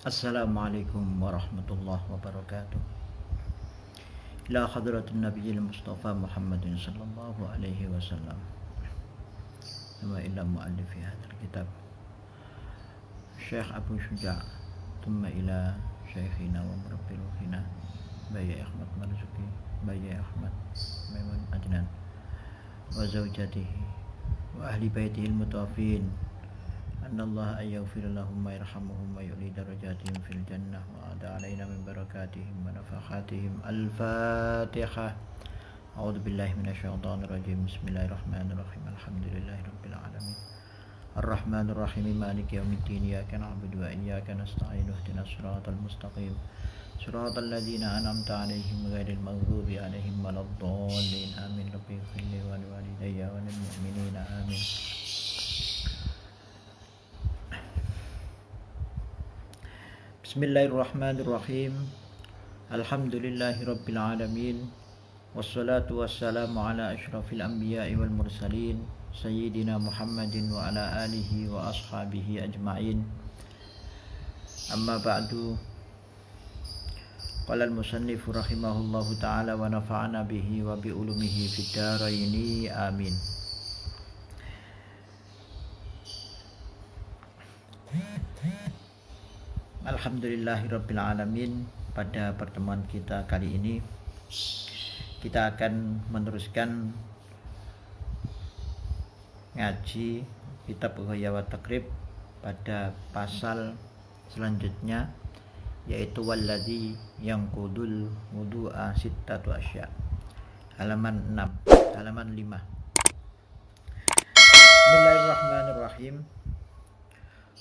Assalamualaikum warahmatullahi wabarakatuh. Ila hadratin nabiyil mustafa Muhammadin sallallahu alaihi wasallam. Wa ila muallifi hadzal kitab Syekh Abu Syuja', thumma ila syekhina wa murabbi ruhina Bayi Ahmad Marzuki, Bayi Ahmad Maimun Adnan, wa zawjatihi wa ahli baitihi al-mutawafin. أن الله أن يغفر لهم ويرحمهم ويعلي درجاتهم في الجنة وأعد علينا من بركاتهم ونفحاتهم. الفاتحة. أعوذ بالله من الشيطان الرجيم. بسم الله الرحمن الرحيم. الحمد لله رب العالمين الرحمن الرحيم مالك يوم الدين. إياك نعبد وإياك نستعين. اهدنا الصراط المستقيم صراط الذين أنعمت عليهم غير المغضوب عليهم ولا الضالين آمين. رب اغفر لي ولوالدي وللمؤمنين آمين. Bismillahirrahmanirrahim. Alhamdulillahi rabbil alamin. Wassalatu wassalamu ala asyrafil anbiya'i wal mursalin Sayyidina Muhammadin wa ala alihi wa ashabihi ajma'in. Amma ba'du. Qala al-musannifu rahimahullahu ta'ala wa nafa'ana bihi wa bi ulumihi fid dharaini amin. Alhamdulillahirabbil alamin. Pada pertemuan kita kali ini kita akan meneruskan ngaji kitab Ghaya wa Taqrib pada pasal selanjutnya, yaitu walladzi yanqudul wudu'a sittatu asya, halaman 6, halaman 5. Bismillahirrahmanirrahim.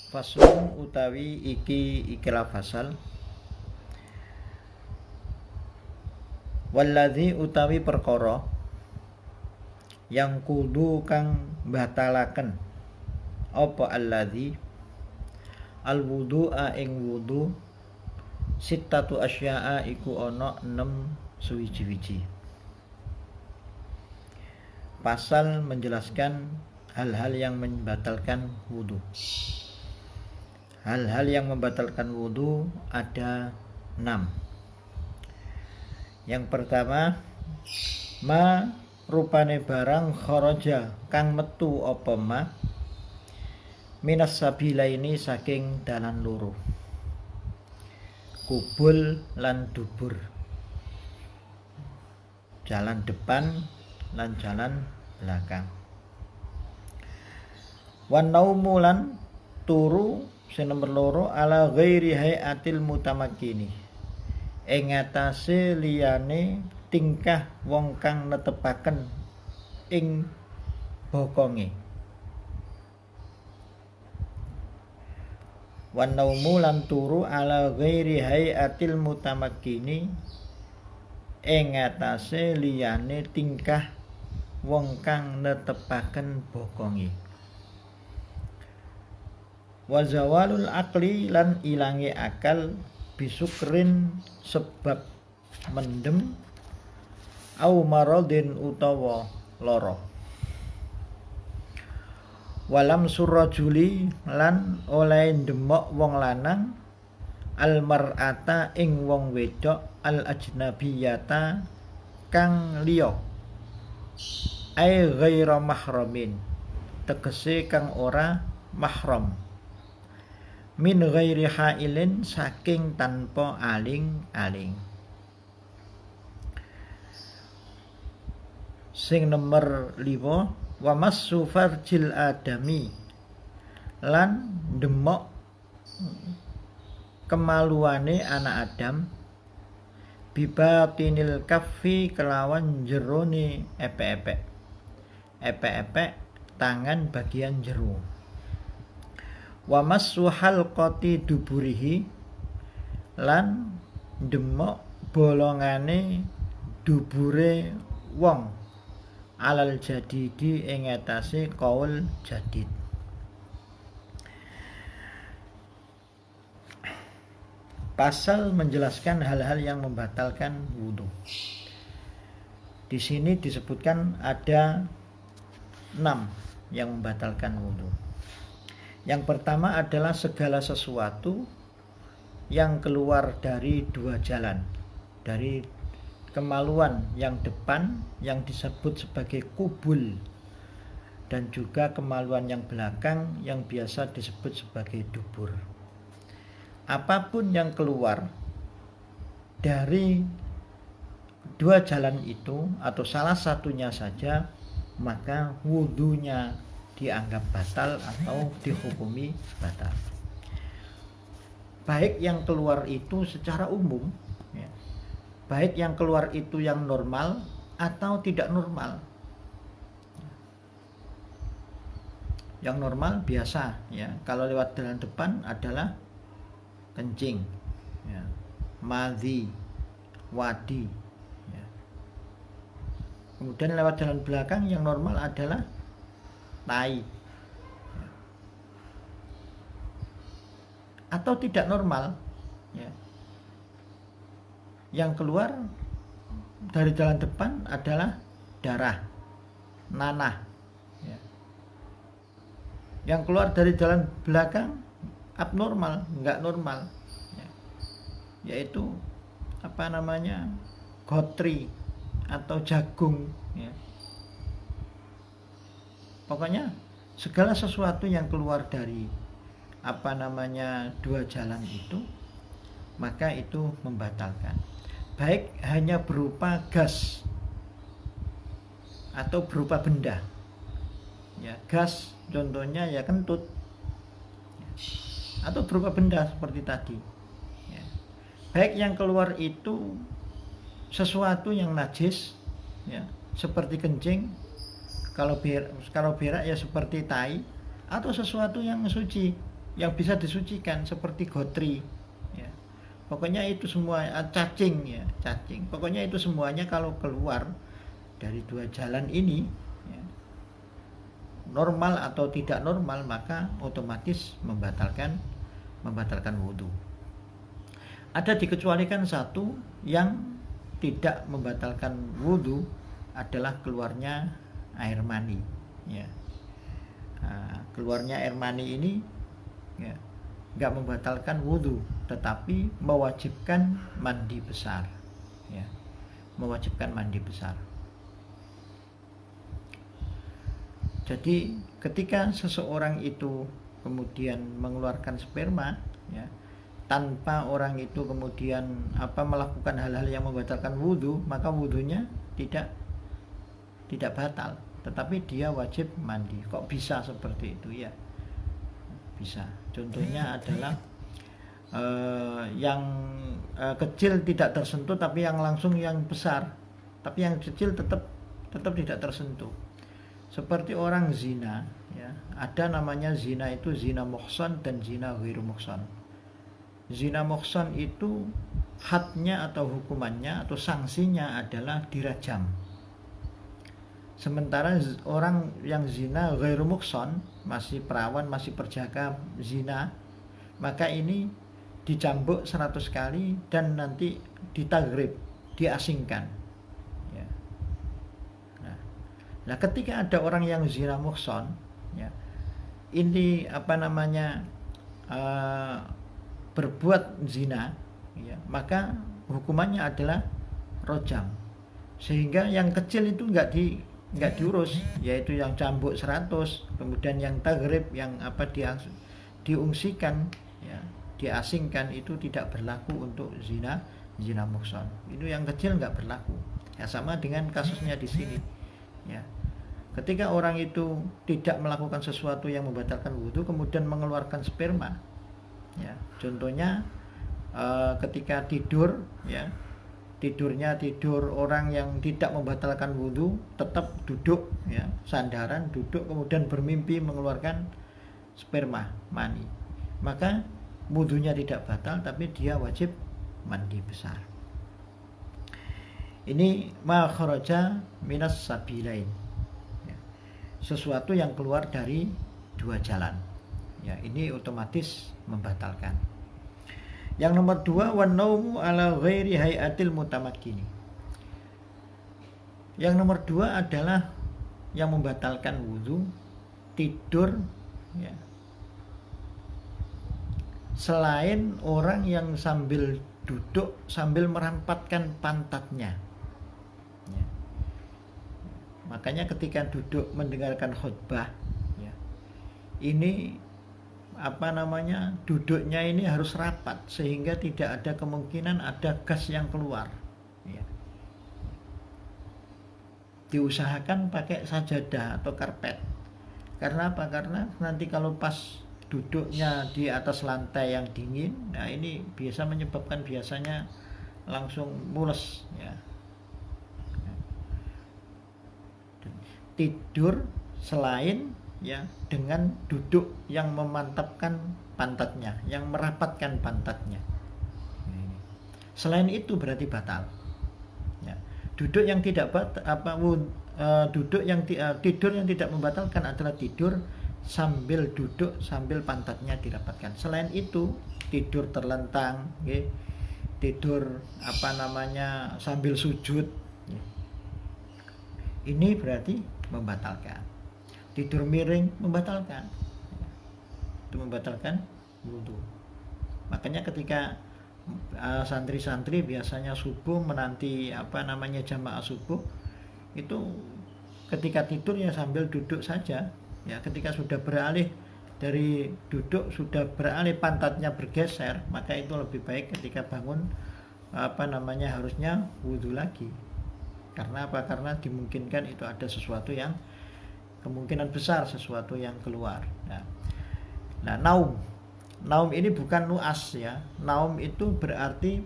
Faslun utawi ikilah fasal. Walladzi utawi perkara yang kudu kang batalaken apa alladzi alwudu'a ing wudu sittatu asya'a iku ana 6 suwiji-wiji. Pasal menjelaskan hal-hal yang membatalkan wudu. Hal-hal yang membatalkan wudu ada 6. Yang pertama, ma rupane barang kharaja kang metu apa ma minas sabilaini saking dalan loro, kubul lan dubur, jalan depan lan jalan belakang. Wan naumu lan turu sing nomor loro ala ghairi hayatil mutamakkini, ing atase liyane tingkah wong kang netepaken ing bokonge. Wan naumu lan turu ala ghairi hayatil mutamakkini, ing atase liyane tingkah wong kang netepaken bokonge. Wa zawalul aqli lan ilange akal bisukrin sebab mendem au maradin utawa lara. Walam surrajuli lan oleh ndemok wong lanang al mar'ata ing wong wedok al ajnabiyata kang liya ai ghaira mahramin tegese kang ora mahram min ghairi hailin saking tanpa aling-aling. Sing nomor 5, wa massu farjil adami lan demok kemaluane anak Adam bibatinil kaffi kelawan jerone epek-epek tangan bagian jero. Wa massu halqati duburihi lan demok bolongane dubure wong alal jadidi ing atase kaul jadid. Pasal menjelaskan hal-hal yang membatalkan wudu. Di sini disebutkan ada 6 yang membatalkan wudu. Yang pertama adalah segala sesuatu yang keluar dari dua jalan, dari kemaluan yang depan yang disebut sebagai kubul, dan juga kemaluan yang belakang yang biasa disebut sebagai dubur. Apapun yang keluar dari dua jalan itu atau salah satunya saja, maka wudhunya dianggap batal atau dihukumi batal. Baik yang keluar itu secara umum, ya, baik yang keluar itu yang normal atau tidak normal. Yang normal biasa, ya, kalau lewat jalan depan adalah kencing, ya, madhi, wadi, ya. Kemudian lewat jalan belakang yang normal adalah tai, ya. Atau tidak normal, ya, yang keluar dari jalan depan adalah darah, nanah, ya. Yang keluar dari jalan belakang abnormal, nggak normal, ya, yaitu gotri atau jagung, ya. Pokoknya segala sesuatu yang keluar dari dua jalan itu, maka itu membatalkan. Baik hanya berupa gas atau berupa benda, ya, gas contohnya ya kentut, atau berupa benda seperti tadi, ya. Baik yang keluar itu sesuatu yang najis, ya, seperti kencing, kalau berak ya seperti tai, atau sesuatu yang suci yang bisa disucikan seperti gotri, ya. Pokoknya itu semua, cacing, ya, cacing. Pokoknya itu semuanya kalau keluar dari dua jalan ini, ya, normal atau tidak normal, maka otomatis membatalkan wudhu. Ada dikecualikan satu yang tidak membatalkan wudhu, adalah keluarnya air mani, ya. Nah, keluarnya air mani ini, ya, nggak membatalkan wudhu, tetapi mewajibkan mandi besar, ya, mewajibkan mandi besar. Jadi ketika seseorang itu kemudian mengeluarkan sperma, ya, tanpa orang itu kemudian melakukan hal-hal yang membatalkan wudhu, maka wudhunya tidak batal, tetapi dia wajib mandi. Kok bisa seperti itu? Ya, bisa. Contohnya adalah yang kecil tidak tersentuh, tapi yang langsung yang besar, tapi yang kecil tetap tidak tersentuh. Seperti orang zina, ya, ada namanya zina itu zina muhsan dan zina ghairu muhsan. Zina muhsan itu hadnya atau hukumannya atau sanksinya adalah dirajam. Sementara orang yang zina ghairu muhsan, masih perawan, masih perjaka zina, maka ini dicambuk 100 kali dan nanti ditagrib, diasingkan, ya. Nah, ketika ada orang yang zina muhsan, ya, ini berbuat zina, ya, maka hukumannya adalah rojam. Sehingga yang kecil itu nggak diurus, yaitu yang cambuk 100, kemudian yang tagrib, yang diungsikan, ya, diasingkan, itu tidak berlaku untuk zina muhsan. Itu yang kecil nggak berlaku. Ya, sama dengan kasusnya di sini, ya. Ketika orang itu tidak melakukan sesuatu yang membatalkan wudhu, kemudian mengeluarkan sperma, ya, contohnya ketika tidur, ya, tidurnya tidur orang yang tidak membatalkan wudhu, tetap duduk, ya, sandaran duduk, kemudian bermimpi mengeluarkan sperma, mani, maka wudhunya tidak batal, tapi dia wajib mandi besar. Ini ma kharaja minas sabilain, ya, sesuatu yang keluar dari dua jalan, ya, ini otomatis membatalkan. Yang nomor 2, wan naumu ala ghairi hayatil mutamakkini. Yang nomor 2 adalah yang membatalkan wudhu, tidur, ya, selain orang yang sambil duduk sambil merampatkan pantatnya. Ya. Makanya ketika duduk mendengarkan khutbah, ya, ini duduknya ini harus rapat sehingga tidak ada kemungkinan ada gas yang keluar. Ya. Diusahakan pakai sajadah atau karpet. Karena apa? Karena nanti kalau pas duduknya di atas lantai yang dingin, nah ini biasanya langsung mules, ya. Tidur selain ya dengan duduk yang memantapkan pantatnya, yang merapatkan pantatnya. Selain itu berarti batal. Ya. Duduk yang tidak tidur yang tidak membatalkan adalah tidur sambil duduk sambil pantatnya dirapatkan. Selain itu tidur terlentang, okay? Tidur sambil sujud, ini berarti membatalkan. Tidur miring membatalkan, itu membatalkan wudu. Makanya ketika santri-santri biasanya subuh menanti jamaah subuh, itu ketika tidur ya sambil duduk saja. Ya, ketika sudah beralih dari duduk, sudah beralih pantatnya bergeser, maka itu lebih baik ketika bangun harusnya wudhu lagi. Karena apa? Karena dimungkinkan itu ada sesuatu yang kemungkinan besar sesuatu yang keluar. Nah, naum ini bukan nuas, ya. Naum itu berarti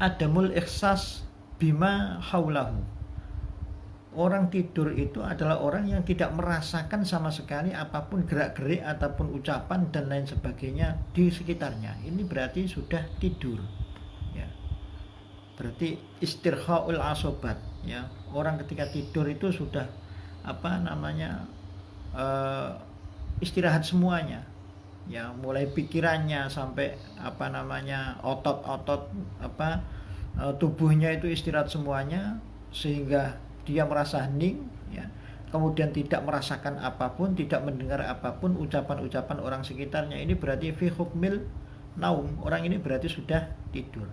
adamul ihsas bima haulahu. Orang tidur itu adalah orang yang tidak merasakan sama sekali apapun gerak-gerik ataupun ucapan dan lain sebagainya di sekitarnya. Ini berarti sudah tidur, ya. Berarti istirhaul asobat, ya. Orang ketika tidur itu sudah istirahat semuanya, ya, mulai pikirannya sampai otot-otot tubuhnya itu istirahat semuanya sehingga dia merasa hening, ya. Kemudian tidak merasakan apapun, tidak mendengar apapun ucapan-ucapan orang sekitarnya. Ini berarti fi hukmil naum, orang ini berarti sudah tidur.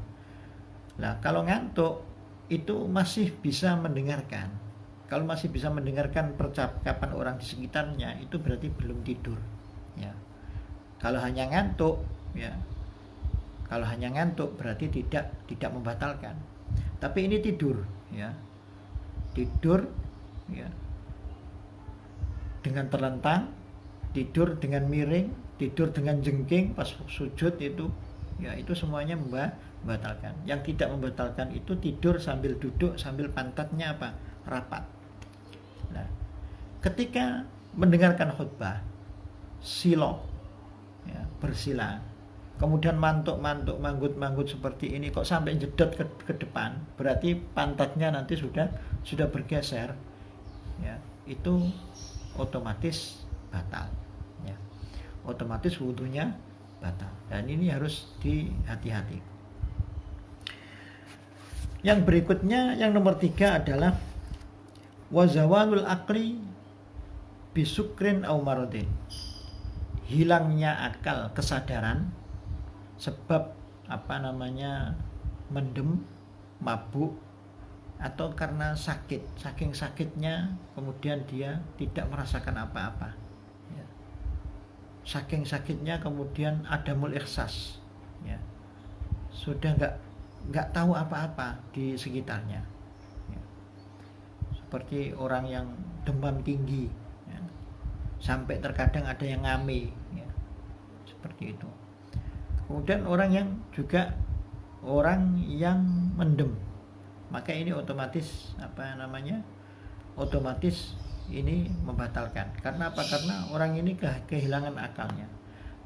Nah, kalau ngantuk itu masih bisa mendengarkan. Kalau masih bisa mendengarkan percakapan orang di sekitarnya, itu berarti belum tidur, ya. Kalau hanya ngantuk, ya. Kalau hanya ngantuk berarti tidak membatalkan. Tapi ini tidur, ya. Tidur, ya, dengan terlentang, tidur dengan miring, tidur dengan jengking pas sujud itu, ya, itu semuanya membatalkan. Yang tidak membatalkan itu tidur sambil duduk sambil pantatnya rapat. Nah, ketika mendengarkan khutbah silo, ya, bersila, kemudian manggut seperti ini, kok sampai jedot ke depan, berarti pantatnya nanti sudah bergeser, ya, itu otomatis batal, ya. Otomatis wudunya batal, dan ini harus hati-hati. Yang berikutnya, yang nomor 3 adalah wazawalul akli bisukrin au maradin. Hilangnya akal, kesadaran sebab mendem, mabuk, atau karena saking sakitnya kemudian dia tidak merasakan apa-apa, ya. Saking sakitnya kemudian adamul ihsas, ya, sudah nggak tahu apa-apa di sekitarnya, ya. Seperti orang yang demam tinggi, ya, sampai terkadang ada yang ngame, ya, seperti itu. Kemudian orang yang mendem, maka ini otomatis ini membatalkan. Karena apa? Karena orang ini kehilangan akalnya.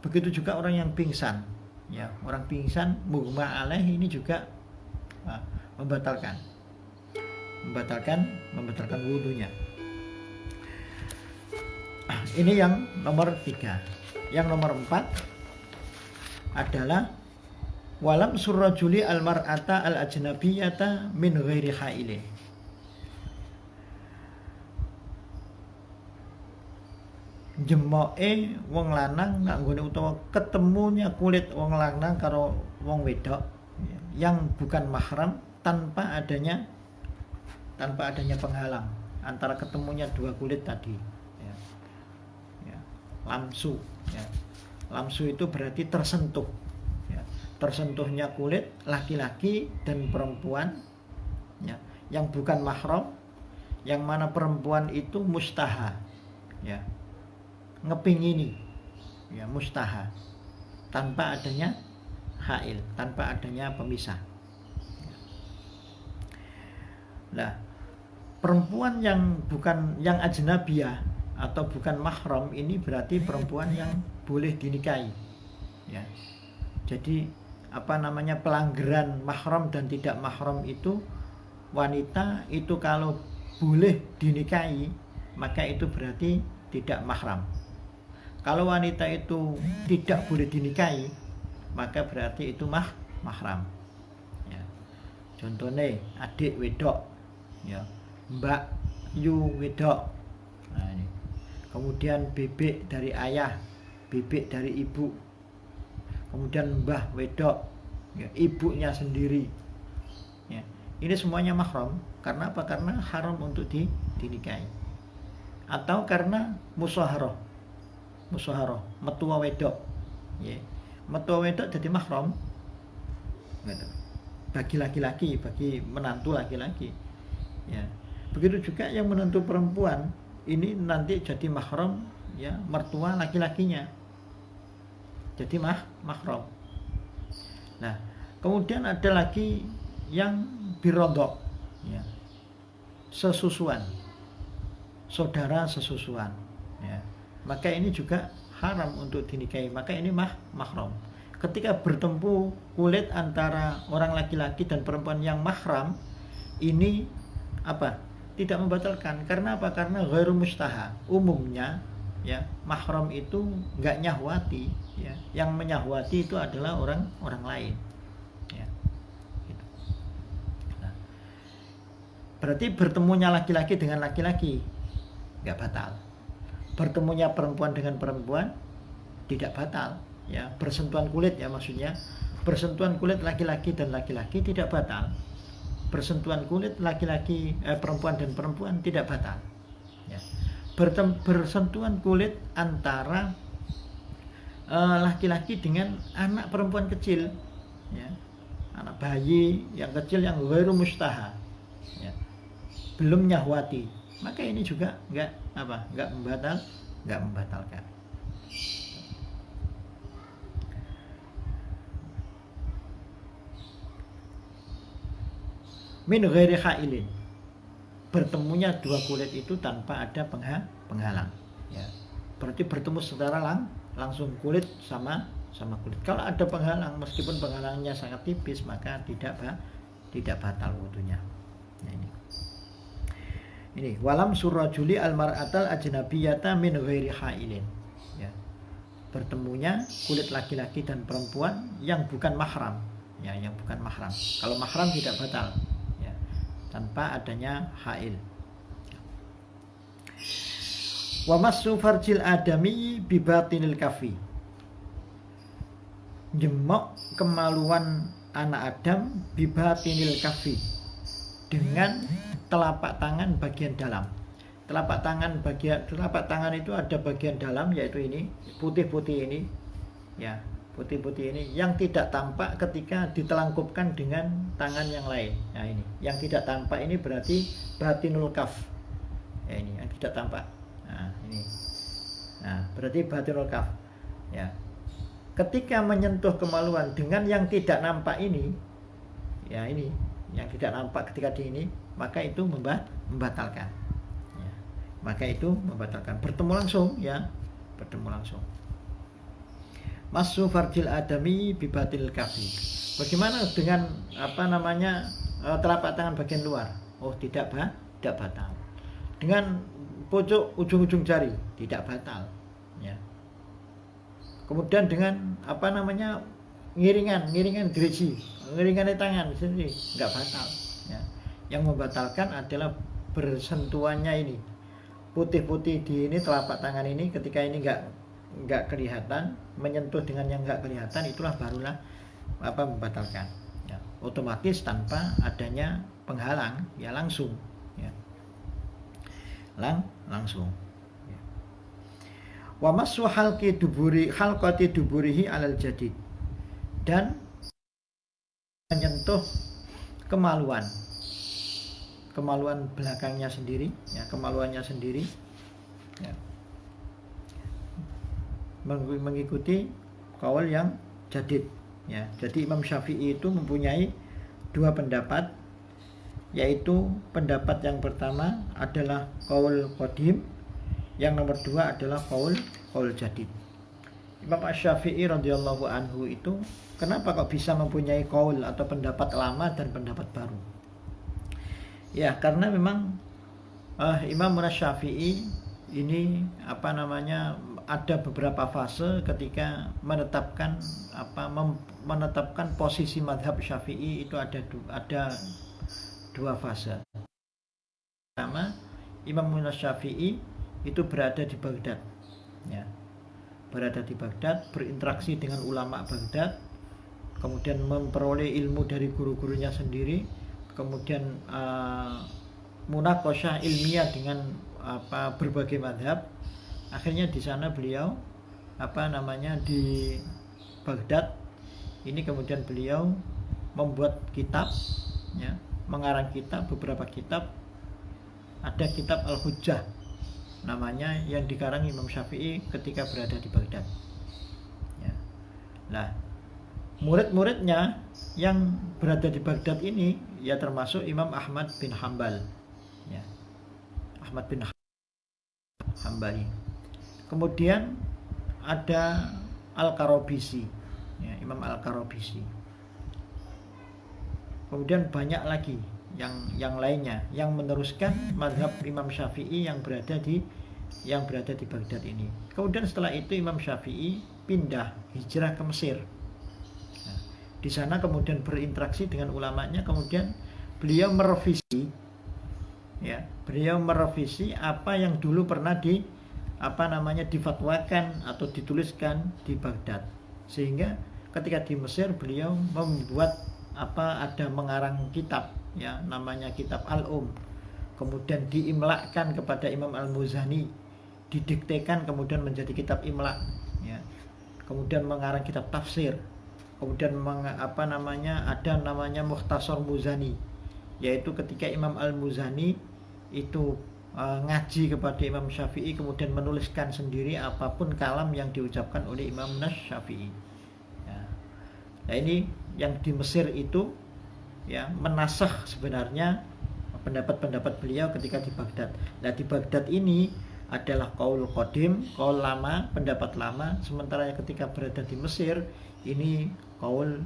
Begitu juga orang yang pingsan, ya, orang pingsan mughma alaih ini juga membatalkan wudunya. Ini yang nomor 3. Yang nomor 4 adalah walam surrajuli al-mar'ata al-ajnabiyata min ghairi haile. jemoke wong lanang nggone utawa ketemunya kulit wong lanang karo wong wedok yang bukan mahram tanpa adanya penghalang antara ketemunya dua kulit tadi ya. Ya. Lamsu ya. Lamsu itu berarti tersentuh ya. Tersentuhnya kulit laki-laki dan perempuan ya, yang bukan mahram, yang mana perempuan itu mustaha ya, ngepingini ya, mustaha, tanpa adanya hail, tanpa adanya pemisah. Nah, perempuan yang bukan, yang ajnabiyah atau bukan mahram ini berarti perempuan yang boleh dinikahi ya. Jadi pelanggaran mahram dan tidak mahram itu, wanita itu kalau boleh dinikahi maka itu berarti tidak mahram. Kalau wanita itu tidak boleh dinikahi maka berarti itu mahram ya. Contohnya adik wedok ya, mbak yu wedok. Nah, ini. Kemudian bebek dari ayah, bebek dari ibu. Kemudian mbah wedok ya, ibunya sendiri ya. Ini semuanya mahram. Karena apa? Karena haram untuk dinikahi. Atau karena musaharah, metua wedok ya. Metua wedok jadi mahram bagi laki-laki, bagi menantu laki-laki ya. Begitu juga yang menantu perempuan ini nanti jadi mahram ya, mertua laki-lakinya jadi mahram. Nah, kemudian ada lagi yang birodok ya, sesusuan, saudara sesusuan ya. Maka ini juga haram untuk dinikahi, maka ini mahram. Ketika bertemu kulit antara orang laki-laki dan perempuan yang mahram, ini apa? Tidak membatalkan. Karena apa? Karena ghairu mustaha. Umumnya ya, mahram itu enggak nyahwati ya. Yang menyahwati itu adalah orang lain ya. Gitu. Nah, berarti bertemunya laki-laki dengan laki-laki enggak batal. Bertemunya perempuan dengan perempuan tidak batal ya. Bersentuhan kulit ya, maksudnya bersentuhan kulit laki-laki dan laki-laki tidak batal. Bersentuhan kulit laki-laki perempuan dan perempuan tidak batal ya. Bersentuhan kulit antara laki-laki dengan anak perempuan kecil ya, anak bayi yang kecil yang ghairu mustaha ya, belum nyahwati, maka ini juga enggak membatalkan. Min ghairi hailin, bertemunya dua kulit itu tanpa ada penghalang ya. Berarti bertemu secara langsung kulit sama kulit. Kalau ada penghalang, meskipun penghalangnya sangat tipis, maka tidak batal wudunya. Nah, ini walam surrajuli almar'atal ajnabiyata min ghairi hailin ya. Bertemunya kulit laki-laki dan perempuan yang bukan mahram ya, yang bukan mahram. Kalau mahram tidak batal tanpa adanya hail. Wa massu farjil adami bi batinil kafi, jemok kemaluan anak Adam bi batinil kafi, dengan telapak tangan bagian dalam. Telapak tangan itu ada bagian dalam, yaitu ini putih-putih ini ya, putih-putih ini yang tidak tampak ketika ditelangkupkan dengan tangan yang lain. Nah, ini yang tidak tampak ini berarti batinul kaf ya, ini yang tidak tampak. Nah, ini berarti batinul kaf ya. Ketika menyentuh kemaluan dengan yang tidak nampak ini ya, ini yang tidak nampak ketika di ini, maka itu membatalkan ya. Maka itu membatalkan. Bertemu langsung ya, bertemu langsung. Masu farjil adami bibatil kafi. Bagaimana dengan telapak tangan bagian luar? Oh, tidak batal. Dengan pojok ujung-ujung jari tidak batal ya. Kemudian dengan ngiringan gerigi, ngiringan tangan sendiri enggak batal ya. Yang membatalkan adalah bersentuhannya ini putih-putih di ini telapak tangan ini, ketika ini nggak kelihatan, menyentuh dengan yang nggak kelihatan, itulah barulah membatalkan. Ya, otomatis tanpa adanya penghalang, ya langsung, ya. Langsung. Ya. Wa masu halqati duburihi alal jadid, dan menyentuh kemaluan belakangnya sendiri, ya, kemaluannya sendiri, ya, mengikuti qaul yang jadid, ya. Jadi Imam Syafi'i itu mempunyai dua pendapat, yaitu pendapat yang pertama adalah qaul qadim, yang nomor dua adalah qaul jadid. Imam Syafi'i radhiyallahu anhu itu kenapa kok bisa mempunyai qaul atau pendapat lama dan pendapat baru? Ya, karena memang Imam Syafi'i ini ada beberapa fase ketika menetapkan posisi madhab Syafi'i itu ada dua fase. Pertama, Imam Syafi'i itu berada di Baghdad, ya. Berada di Baghdad, berinteraksi dengan ulama Baghdad, kemudian memperoleh ilmu dari guru-gurunya sendiri, kemudian munaqasyah ilmiah dengan berbagai madhab. Akhirnya di sana beliau di Baghdad ini kemudian beliau membuat kitab, ya, mengarang kitab, beberapa kitab. Ada kitab Al-Hujjah namanya, yang dikarang Imam Syafi'i ketika berada di Baghdad, ya. Nah, murid-muridnya yang berada di Baghdad ini ya termasuk Imam Ahmad bin Hanbal, ya. Ahmad bin Hanbali. Kemudian ada Al-Karabisi, ya, Imam Al-Karabisi. Kemudian banyak lagi yang lainnya yang meneruskan mazhab Imam Syafi'i yang berada di Baghdad ini. Kemudian setelah itu Imam Syafi'i pindah hijrah ke Mesir. Nah, di sana kemudian berinteraksi dengan ulamanya, kemudian beliau merevisi, ya, apa yang dulu pernah difatwakan atau dituliskan di Baghdad, sehingga ketika di Mesir beliau membuat ada mengarang kitab, ya, namanya kitab Al-Um, kemudian diimlakkan kepada Imam Al-Muzani, didiktekan kemudian menjadi kitab imla, ya. Kemudian mengarang kitab tafsir, kemudian ada namanya Mukhtasar Muzani, yaitu ketika Imam Al-Muzani itu ngaji kepada Imam Syafi'i, kemudian menuliskan sendiri apapun kalam yang diucapkan oleh Imam Syafi'i, ya. Nah, ini yang di Mesir itu, ya, menasakh sebenarnya pendapat-pendapat beliau ketika di Baghdad. Nah, di Baghdad ini adalah qaul qadim, qaul lama, pendapat lama, sementara ketika berada di Mesir ini qaul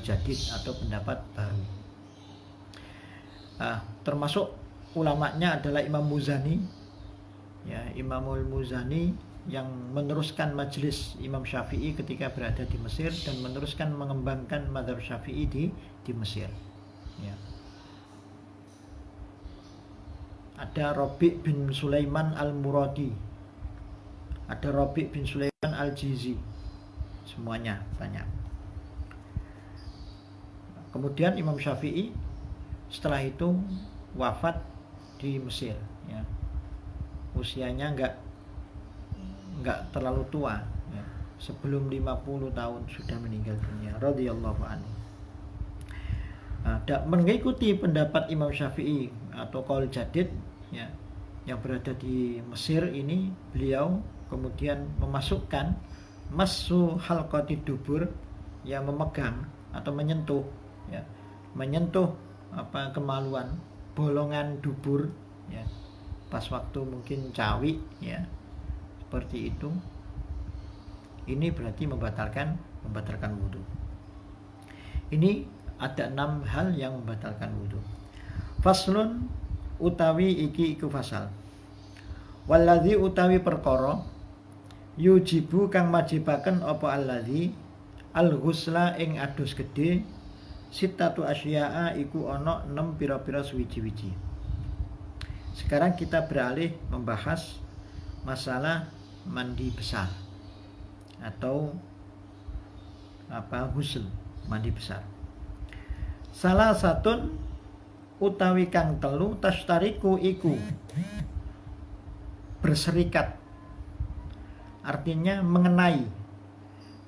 jadid atau pendapat baru. Termasuk ulamanya adalah Imam Muzani, ya, Imamul Muzani yang meneruskan majelis Imam Syafi'i ketika berada di Mesir dan meneruskan mengembangkan mazhab Syafi'i di Mesir, ya. Ada Rabi' bin Sulaiman Al-Muradi, ada Rabi' bin Sulaiman Al-Jizi, semuanya banyak. Kemudian Imam Syafi'i setelah itu wafat di Mesir, ya. Usianya enggak terlalu tua, ya. Sebelum 50 tahun sudah meninggal dunia radhiyallahu anhu. Mengikuti pendapat Imam Syafi'i atau qaul jadid, ya, yang berada di Mesir ini, beliau kemudian memasukkan masu halqati dubur, yang memegang atau menyentuh, ya, kemaluan bolongan dubur, ya, pas waktu mungkin cawi, ya, seperti itu. Ini berarti membatalkan wudu. Ini ada 6 hal yang membatalkan wudu. Faslun utawi iki iku fasal. Walladzi utawi perkara yujibu kang majibaken apa alladzi al-ghusla ing adus gedhe sittatu asya'a iku ana 6 pira-pira suwiji-wiji. Sekarang kita beralih membahas masalah mandi besar atau ghusl, mandi besar. Salah satun utawi kang telu tashtariku iku berserikat, artinya mengenai,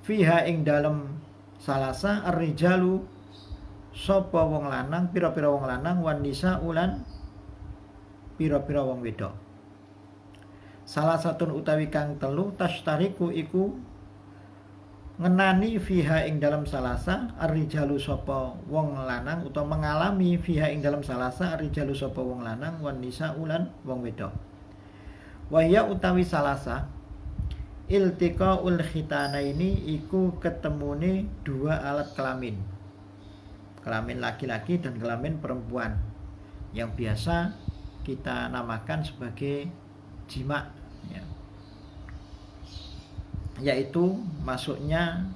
fiha ing dalem salasa ar-rijalu sapa wong lanang, pira-pira wong lanang, wan nisa ulan pira-pira wong wedok. Salah satun utawi kang telu tashtariku iku ngenani fiha ing dalam salasa ar-rijalu sapa wong lanang, utawa mengalami fiha ing dalam salasa ar-rijalu sapa wong lanang, wan nisa ulan wong wedok. Wahya utawi salasa iltiqaul khitanaini iku ketemune dua alat kelamin, kelamin laki-laki dan kelamin perempuan, yang biasa kita namakan sebagai jima, ya. Yaitu masuknya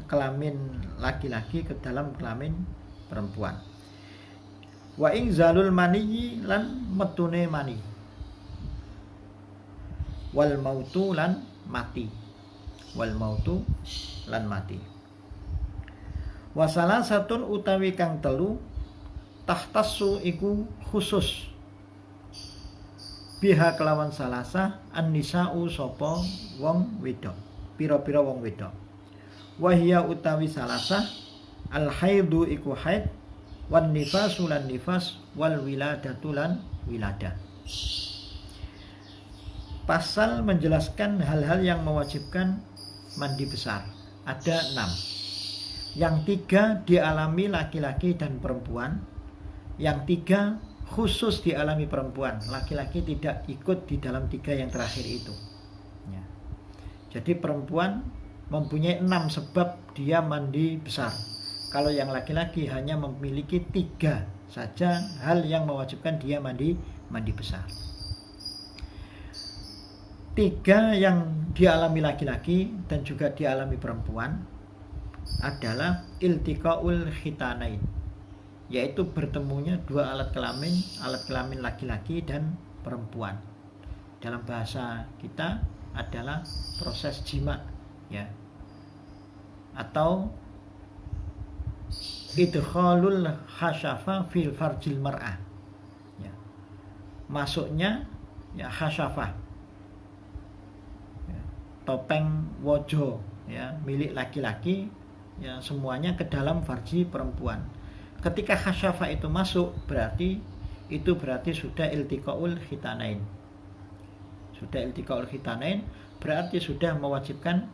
kelamin laki-laki ke dalam kelamin perempuan. Wa ing zalul maniyi lan metune mani, wal mautu lan mati, wal mautu lan mati. Wa salasatun utawi kang telu tahtassu iku khusus biha kelawan salasa an-nisa'u sapa wong wedok, pira-pira wong wedok. Wahia utawi salasa al-haidu iku haid, wan nifasu lan nifas, wal wiladatu lan wiladah. Pasal menjelaskan hal-hal yang mewajibkan mandi besar. Ada 6. Yang 3 dialami laki-laki dan perempuan. Yang 3 khusus dialami perempuan, laki-laki tidak ikut di dalam 3 yang terakhir itu, ya. Jadi perempuan mempunyai 6 sebab dia mandi besar. Kalau yang laki-laki hanya memiliki 3 saja hal yang mewajibkan dia mandi besar. 3 yang dialami laki-laki dan juga dialami perempuan adalah iltiqaul khitanain, yaitu bertemunya 2 alat kelamin laki-laki dan perempuan. Dalam bahasa kita adalah proses jima, ya, atau idkhalul khasyafa fil farjil mar'ah, ya. Masuknya ya khasyafah, ya, topeng wojo, ya, milik laki-laki, ya, semuanya ke dalam farji perempuan. Ketika khasyafa itu masuk, berarti sudah iltiqaul khitanain. Sudah iltiqaul khitanain berarti sudah mewajibkan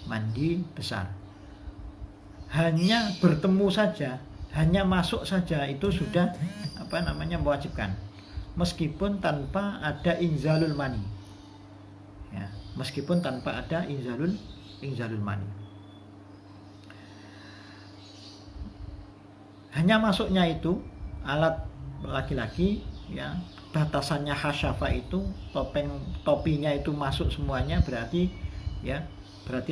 mandi besar. Hanya bertemu saja, hanya masuk saja itu sudah mewajibkan, meskipun tanpa ada inzalul mani. Ya, meskipun tanpa ada inzalul mani. Hanya masuknya itu alat laki-laki, ya, batasannya khasyafa itu, topinya itu masuk semuanya, berarti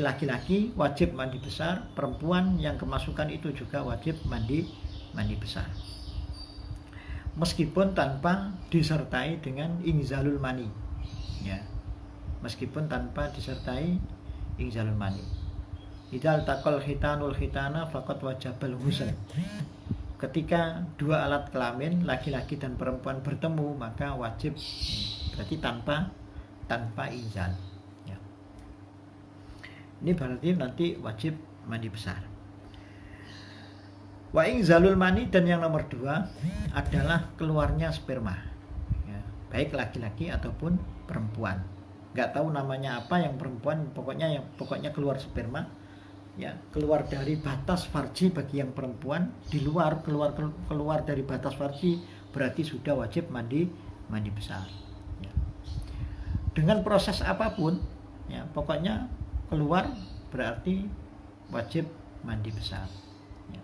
laki-laki wajib mandi besar, perempuan yang kemasukan itu juga wajib mandi besar, meskipun tanpa disertai dengan inzalul mani, ya, meskipun tanpa disertai inzalul mani. Idal taqal khitanul khitana faqad wajabal ghusl. Ketika 2 alat kelamin laki-laki dan perempuan bertemu, maka wajib, berarti tanpa inzal, ya. Ini berarti nanti wajib mandi besar. Wa inzalul mani, dan yang nomor 2 adalah keluarnya sperma, ya, baik laki-laki ataupun perempuan. Nggak tahu namanya apa yang perempuan, pokoknya keluar sperma, ya, keluar dari batas farji bagi yang perempuan, keluar dari batas farji, berarti sudah wajib mandi besar, ya. Dengan proses apapun, ya, pokoknya keluar berarti wajib mandi besar, ya.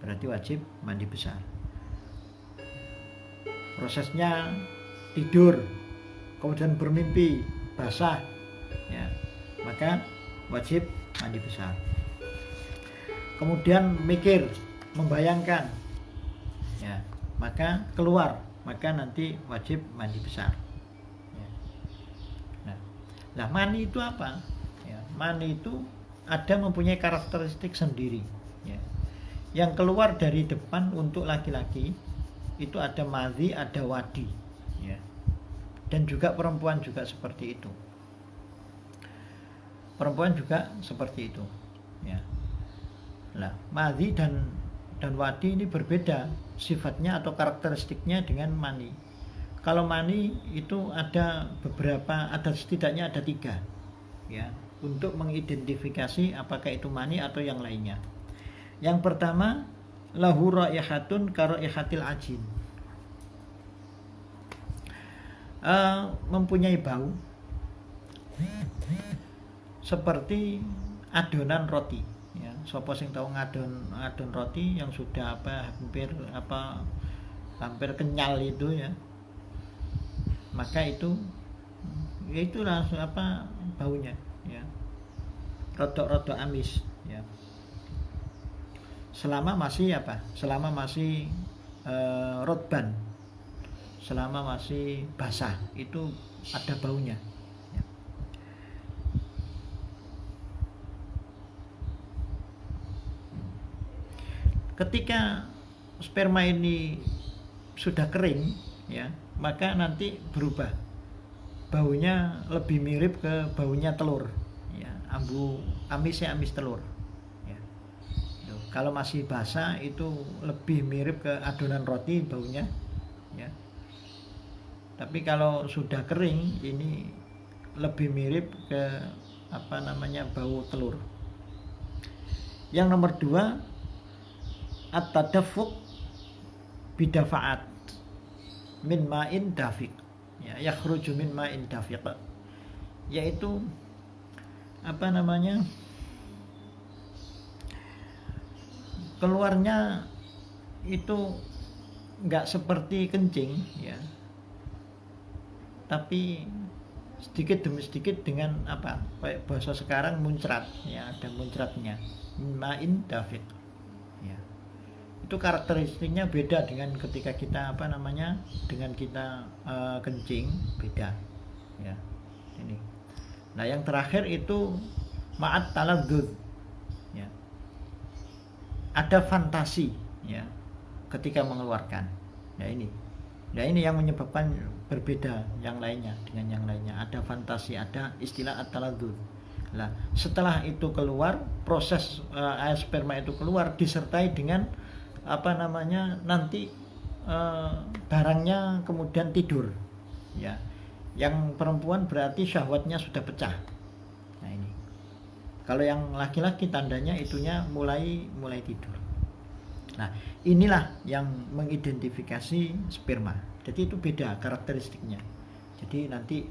Berarti wajib mandi besar. Prosesnya tidur, kemudian bermimpi basah, ya, maka wajib mandi besar. Kemudian mikir, membayangkan, ya, maka keluar, maka nanti wajib mandi besar. Ya. Nah, mani itu apa? Ya, mani itu ada mempunyai karakteristik sendiri. Ya. Yang keluar dari depan untuk laki-laki itu ada madhi, ada wadi. Ya. Dan juga perempuan juga seperti itu. Perempuan juga seperti itu. Ya. Nah, madhi dan wadi ini berbeda sifatnya atau karakteristiknya dengan mani. Kalau mani itu ada beberapa, ada setidaknya ada 3 ya, untuk mengidentifikasi apakah itu mani atau yang lainnya. Yang pertama, lahu raihatun karaihatil ajin, mempunyai bau seperti adonan roti ya. Sopo sing tahu ngadon roti yang sudah hampir kenyal itu ya, maka itulah baunya ya, rodok-rodok amis ya. Selama masih rotban, selama masih basah itu ada baunya ya. Ketika sperma ini sudah kering ya, maka nanti berubah baunya, lebih mirip ke baunya telur ya, amis telur ya. Kalau masih basah itu lebih mirip ke adonan roti baunya ya. Tapi kalau sudah kering ini lebih mirip ke bau telur. Yang nomor 2, at-tadaffuq bidafa'at min ma'in dafiq ya, yakhruju min ma'in dafiq, yaitu keluarnya itu enggak seperti kencing ya, tapi sedikit demi sedikit dengan kayak bahasa sekarang muncrat ya, ada muncratnya, min ma'in dafiq ya. Itu karakteristiknya beda dengan ketika kita dengan kita kencing, beda ya ini. Nah, yang terakhir itu ma'at taladzuz ya, ada fantasi ya ketika mengeluarkan ya ini. Nah, ini yang menyebabkan berbeda yang lainnya dengan yang lainnya, ada fantasi, ada istilah at-taladzuz. Nah, setelah itu keluar, proses air sperma itu keluar disertai dengan nanti barangnya kemudian tidur ya. Yang perempuan berarti syahwatnya sudah pecah. Nah, ini kalau yang laki-laki tandanya itunya mulai tidur. Nah, inilah yang mengidentifikasi sperma. Jadi itu beda karakteristiknya. Jadi nanti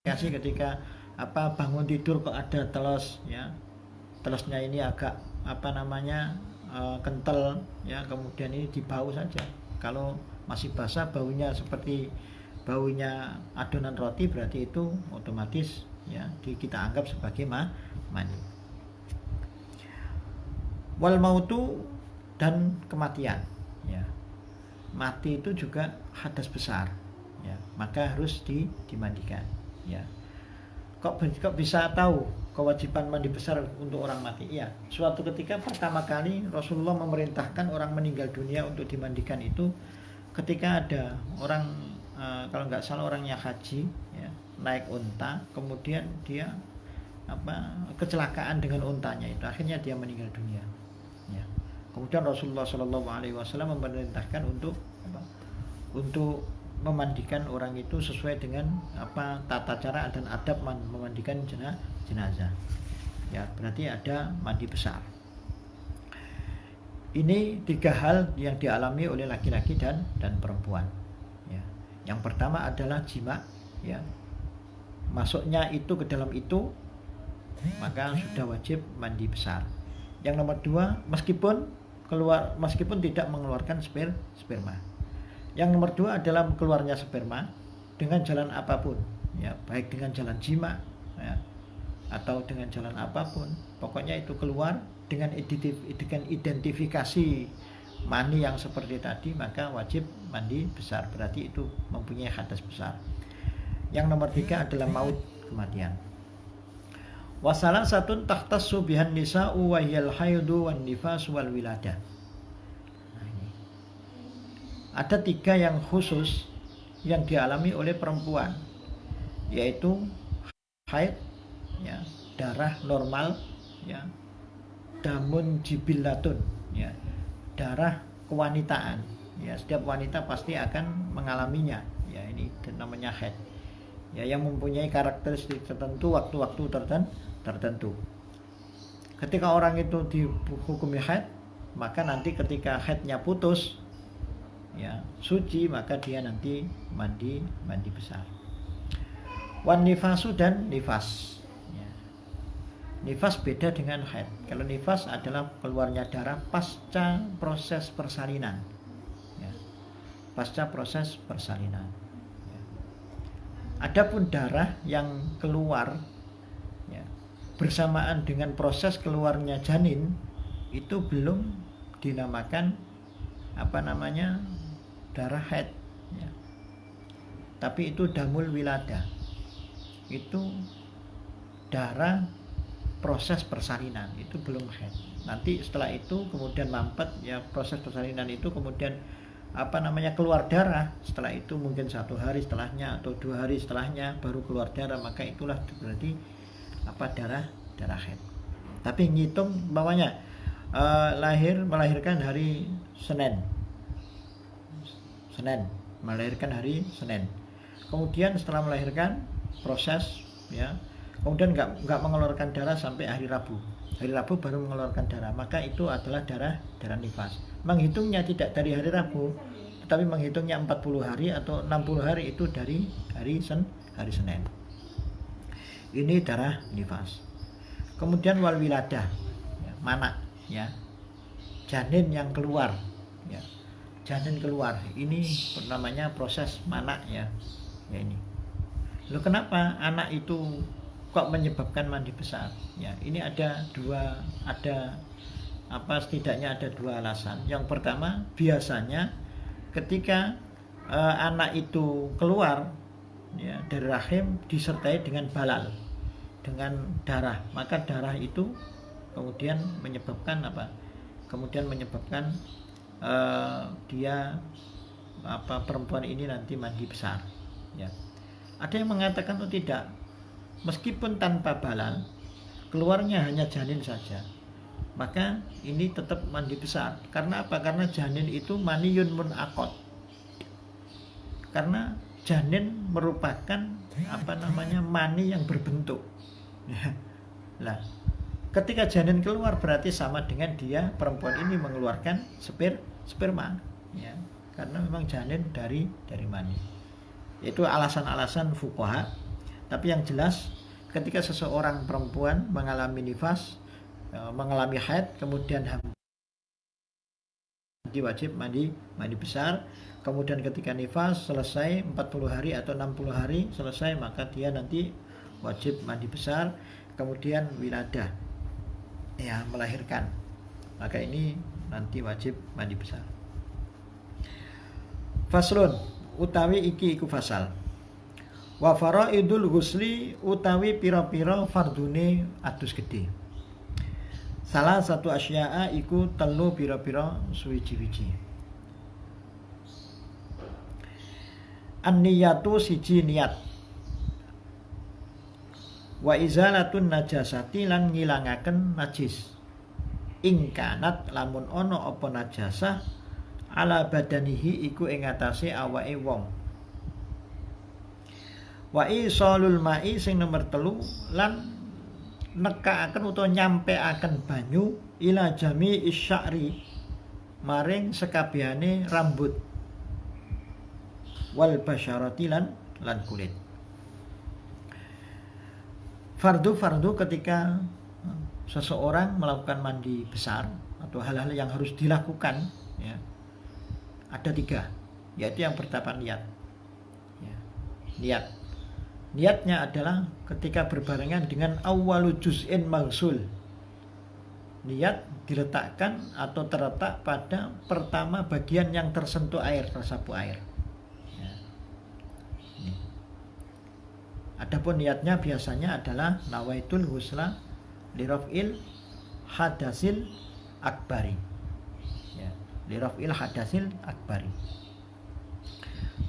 ketika bangun tidur kok ada telos ya, telosnya ini agak kental ya, kemudian ini dibau saja. Kalau masih basah baunya seperti baunya adonan roti, berarti itu otomatis ya kita anggap sebagai mani. Wal mautu, dan kematian ya, mati itu juga hadas besar ya, maka harus dimandikan ya. Kok bisa tahu kewajiban mandi besar untuk orang mati? Ya, suatu ketika pertama kali Rasulullah memerintahkan orang meninggal dunia untuk dimandikan itu ketika ada orang kalau nggak salah orangnya haji ya, naik unta, kemudian dia kecelakaan dengan untanya itu, akhirnya dia meninggal dunia ya. Kemudian Rasulullah SAW memerintahkan untuk memandikan orang itu sesuai dengan tata cara dan adab memandikan jenazah ya, berarti ada mandi besar. Ini 3 hal yang dialami oleh laki-laki dan perempuan ya. Yang pertama adalah jima ya, masuknya itu ke dalam itu, maka sudah wajib mandi besar. Yang nomor 2, meskipun tidak mengeluarkan sperma. Yang nomor 2 adalah keluarnya sperma dengan jalan apapun ya, baik dengan jalan jima ya, atau dengan jalan apapun, pokoknya itu keluar dengan identifikasi mani yang seperti tadi, maka wajib mandi besar, berarti itu mempunyai hadas besar. Yang nomor 3 adalah maut, kematian. Wasalah satun takhtassu bihan nisa'u wa hiyal haidu wan nifas wal wiladah. Ada 3 yang khusus yang dialami oleh perempuan, yaitu haid, ya, darah normal, ya, damun jibilatun, ya, darah kewanitaan, ya, setiap wanita pasti akan mengalaminya, ya, ini namanya haid, ya, yang mempunyai karakteristik tertentu waktu-waktu tertentu. Ketika orang itu dihukumi haid, maka nanti ketika haidnya putus, ya, suci, maka dia nanti mandi besar. Wan nifasu dan nifas, ya. Nifas beda dengan haid. Kalau nifas adalah keluarnya darah pasca proses persalinan, ya, pasca proses persalinan, ya. Adapun darah yang keluar, ya, bersamaan dengan proses keluarnya janin, itu belum dinamakan darah haid, ya. Tapi itu damul wilada, itu darah proses persalinan, itu belum haid. Nanti setelah itu kemudian mampet, ya, proses persalinan itu kemudian keluar darah, setelah itu mungkin 1 hari setelahnya atau 2 hari setelahnya baru keluar darah, maka itulah berarti darah haid. Tapi ngitung bawahnya melahirkan hari Senin, melahirkan hari Senin. Kemudian setelah melahirkan proses, ya, kemudian nggak mengeluarkan darah sampai hari Rabu. Hari Rabu baru mengeluarkan darah, maka itu adalah darah nifas. Menghitungnya tidak dari hari Rabu, tetapi menghitungnya 40 hari atau 60 hari itu dari hari Senin. Ini darah nifas. Kemudian wal wiladah, ya, mana, ya, janin yang keluar, ya. Janin keluar, ini namanya proses manak, ya, ya ini. Loh, kenapa anak itu kok menyebabkan mandi besar? Ya, ini setidaknya ada 2 alasan. Yang pertama, biasanya ketika anak itu keluar, ya, dari rahim disertai dengan balal, dengan darah, maka darah itu kemudian menyebabkan perempuan ini nanti mandi besar, ya. Ada yang mengatakan tidak, meskipun tanpa balal, keluarnya hanya janin saja, maka ini tetap mandi besar. Karena apa? Karena janin itu maniyun munaqad. Karena janin merupakan mani yang berbentuk. Lah, ketika janin keluar berarti sama dengan dia, perempuan ini mengeluarkan sperma, ya, karena memang janin dari mani. Itu alasan-alasan fuqaha. Tapi yang jelas, ketika seseorang perempuan mengalami nifas, mengalami haid, kemudian wajib mandi besar. Kemudian ketika nifas selesai 40 hari atau 60 hari selesai, maka dia nanti wajib mandi besar. Kemudian wiladah, ya, melahirkan, maka ini nanti wajib mandi besar. Faslun, utawi iki iku fasal. Wa faraidul ghusli, utawi pira-pira fardune adus gede. Salah satu asya'a iku telu pira-pira suwiji-wiji. An-niyatu siji niat. Wa izalatun najasati, lan ngilangaken najis. Ingkanat lamun ono apa najasah ala badanihi iku ing atase awake wong. Wa isalul ma'i sing nomor 3, lan nekaaken utawa nyampeaken banyu ila jami isya'ri, maring sekabehane rambut, wal basyarati, lan kulit. Fardu ketika seseorang melakukan mandi besar atau hal-hal yang harus dilakukan, ya, ada 3, yaitu yang pertama niat, ya. Niatnya adalah ketika berbarengan dengan awwalu juz'in maghsul. niat diletakkan atau terletak pada pertama bagian yang tersentuh air, tersapu air. Ya. Adapun niatnya biasanya adalah nawaitul husla liraf'il hadasil akbari. Ya, liraf'il hadasil akbari.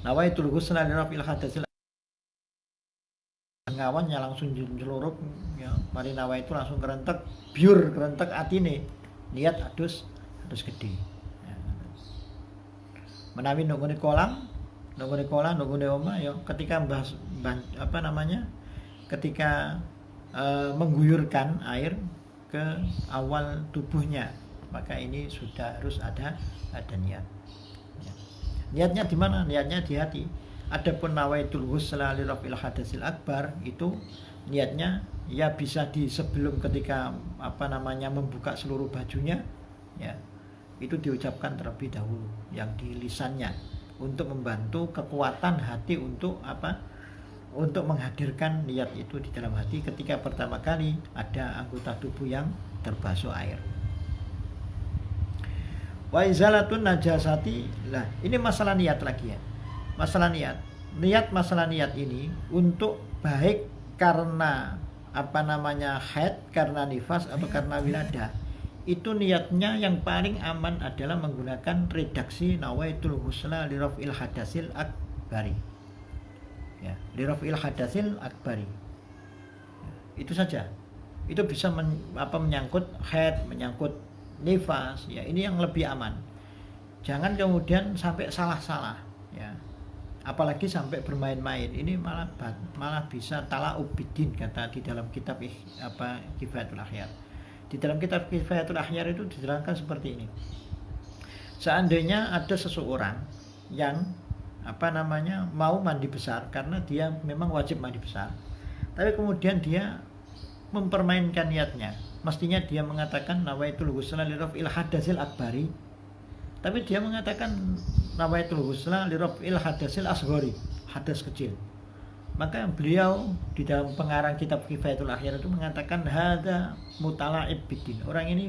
Nawaitul husla liraf'il hadasil ngawannya langsung jeluruk ya, mari nawa itu langsung kerentek biur kerentek atine niat adus gede ya. Menawi nunggune kolam nunggune omah ya ketika ketika mengguyurkan air ke awal tubuhnya, maka ini sudah harus ada niat ya. Niatnya di mana? Niatnya di hati. Adapun nawaitul husla li raf'il hadasil akbar itu niatnya ya bisa di sebelum ketika membuka seluruh bajunya ya, itu diucapkan terlebih dahulu yang di lisannya untuk membantu kekuatan hati untuk untuk menghadirkan niat itu di dalam hati ketika pertama kali ada anggota tubuh yang terbasuh air. Wa izalatun najasati. Lah, ini masalah niat lagi ya. Masalah niat ini untuk baik karena haid, karena nifas atau karena wiladah, itu niatnya yang paling aman adalah menggunakan redaksi nawaitul husla liraf'il hadasil akbari ya, liraf'il hadasil akbari ya, itu saja. Itu bisa menyangkut haid, menyangkut nifas ya, ini yang lebih aman. Jangan kemudian sampai salah-salah ya, apalagi sampai bermain-main. Ini malah bisa tala'ub bidin, kata di dalam kitab Kifayatul Akhyar. Di dalam kitab Kifayatul Akhyar itu diterangkan seperti ini. Seandainya ada seseorang yang mau mandi besar karena dia memang wajib mandi besar, tapi kemudian dia mempermainkan niatnya. Mestinya dia mengatakan nawaitul ghusla li raf'il hadasil akbari, tapi dia mengatakan nawaitul ghusla li raf'il hadasil asghari, hadas kecil. Maka beliau di dalam pengarang kitab Kifayatul Akhyar itu mengatakan hadza mutala'ib bidin. Orang ini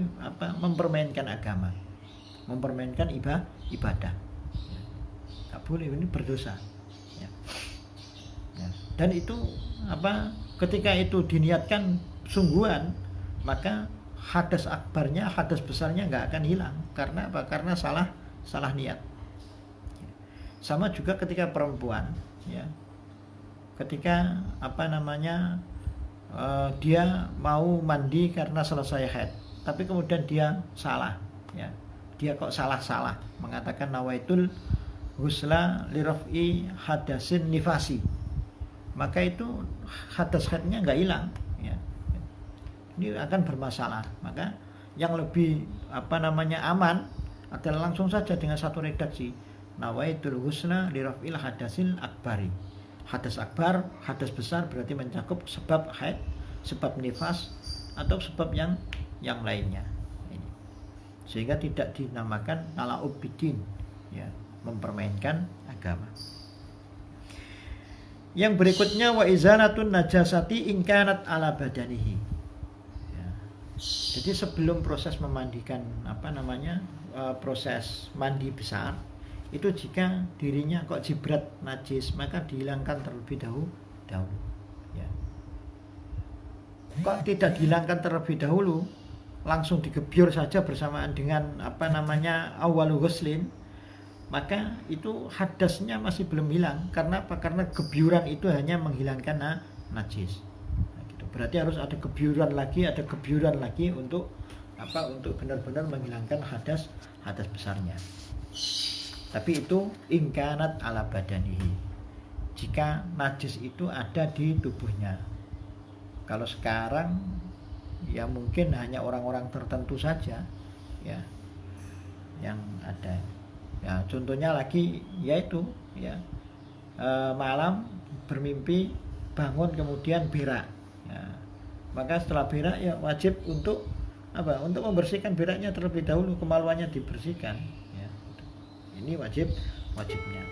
mempermainkan agama, mempermainkan ibadah. Tak boleh, ini berdosa. Ya. Ya. Dan itu ketika itu diniatkan sungguhan, maka hadas akbarnya, hadas besarnya nggak akan hilang. Karena apa? Karena salah niat. Sama juga ketika perempuan ya, ketika dia mau mandi karena selesai haid, tapi kemudian dia salah ya, dia kok salah mengatakan nawaitul ghusla li raf'i hadasin nifasi, maka itu hadas haidnya nggak hilang ya, ini akan bermasalah. Maka yang lebih aman adalah langsung saja dengan satu redaksi nawaitul ghusla li raf'il hadasil akbari. Hadas akbar, hadas besar berarti mencakup sebab haid, sebab nifas atau sebab yang lainnya. Ini. Sehingga tidak dinamakan tala'ub bidin ya, mempermainkan agama. Yang berikutnya wa izalatun najasati in kanat ala badanihi. Ya. Jadi sebelum proses memandikan proses mandi besar, itu jika dirinya kok jibrat najis, maka dihilangkan terlebih dahulu ya. Kok tidak dihilangkan terlebih dahulu, langsung digebyur saja bersamaan dengan awwalu ghuslin, maka itu hadasnya masih belum hilang. Karena apa? Karena gebyuran itu hanya menghilangkan najis. Nah, gitu. Berarti harus ada gebyuran lagi untuk benar-benar menghilangkan hadas besarnya. Tapi itu ingkanat ala badanihi, jika najis itu ada di tubuhnya. Kalau sekarang ya mungkin hanya orang-orang tertentu saja ya yang ada. Ya contohnya lagi yaitu ya malam bermimpi bangun kemudian berak. Ya, maka setelah berak ya wajib untuk membersihkan beraknya terlebih dahulu, kemaluannya dibersihkan. Ini wajibnya.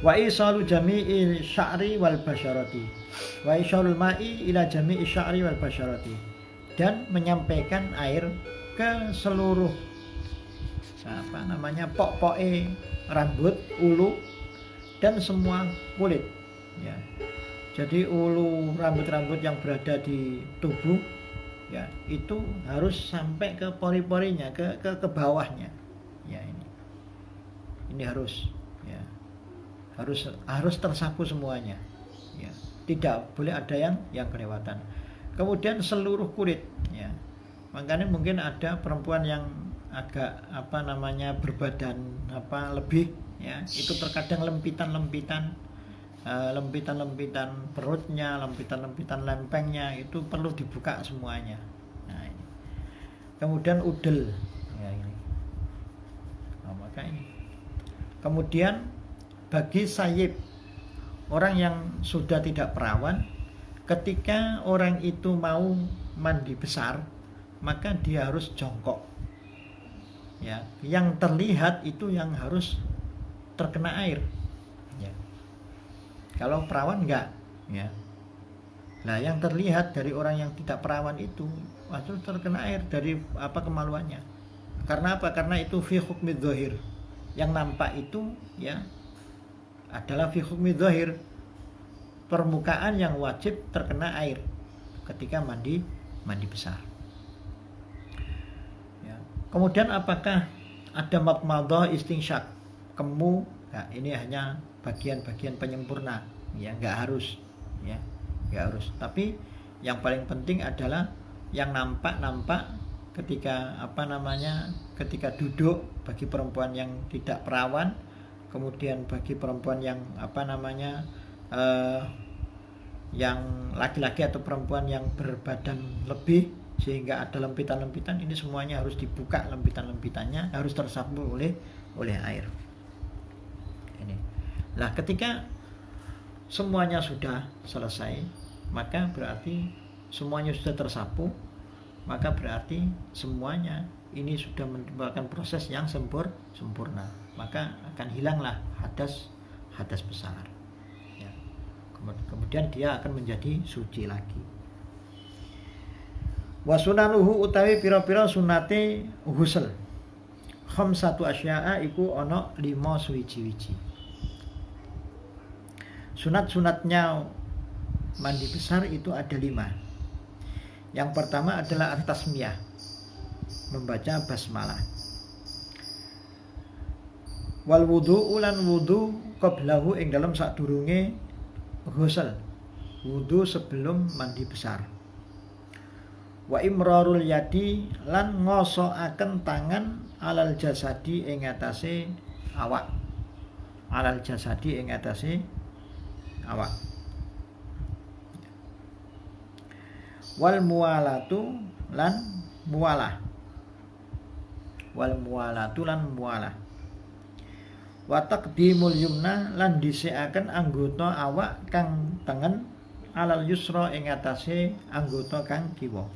Wa isalu jami'il sya'ri wal basyarati. Wa isyarul ma'i ila jami'i sya'ri wal basyarati. dan menyampaikan air ke seluruh pok-poke rambut, ulu dan semua kulit ya. Jadi ulu rambut-rambut yang berada di tubuh ya itu harus sampai ke pori-porinya, ke bawahnya ya. Ini harus ya, harus tersapu semuanya ya, tidak boleh ada yang kelewatan. Kemudian seluruh kulit ya, makanya mungkin ada perempuan yang agak berbadan lebih ya, itu terkadang lempitan perutnya, lempitan lempengnya itu perlu dibuka semuanya. Nah, ini. Kemudian udel ya ini. Maka ini. Kemudian bagi sayyib, orang yang sudah tidak perawan, ketika orang itu mau mandi besar, maka dia harus jongkok. Ya, yang terlihat itu yang harus terkena air. Ya. Kalau perawan enggak, ya. Nah, yang terlihat dari orang yang tidak perawan itu harus terkena air dari kemaluannya. Karena apa? Karena itu fi hukmi dzahir. Yang nampak itu ya adalah fi hukmi dzahir, permukaan yang wajib terkena air ketika mandi besar. Ya. Kemudian apakah ada madmadah, istinsyak, kemu? Nah, ini hanya bagian-bagian penyempurna, ya nggak harus, ya nggak harus. Tapi yang paling penting adalah yang nampak ketika ketika duduk bagi perempuan yang tidak perawan, kemudian bagi perempuan yang yang laki-laki atau perempuan yang berbadan lebih sehingga ada lempitan-lempitan, ini semuanya harus dibuka, lempitan-lempitannya harus tersapu oleh air. Ini. Nah, ketika semuanya sudah selesai, maka berarti semuanya sudah tersapu, maka berarti semuanya ini sudah mendapatkan proses yang sempurna, maka akan hilanglah hadas besar ya. Kemudian dia akan menjadi suci lagi. Wa sunanuhu utawi pira-pira sunate ghusl khamsatu asya'a iku ana 5 suwiji-wiji. Sunat-sunatnya mandi besar itu ada 5. Yang pertama adalah at-tasmiyah, membaca basmalah. Wal wudu ulan wudu qablahu ing dalam sadurunge ghusl, wudu sebelum mandi besar. Wa imrarul yadi lan ngosokaken tangan alal jasadi ing atase awak. Alal jasadi ing atase awak. Wal muwalatu lan muwalah. Wal muwalatu lan muwalah. Wa taqdimul yumna lan dhisikaken anggota awak kang tengen alal yusra ing atase anggota kang kiwa.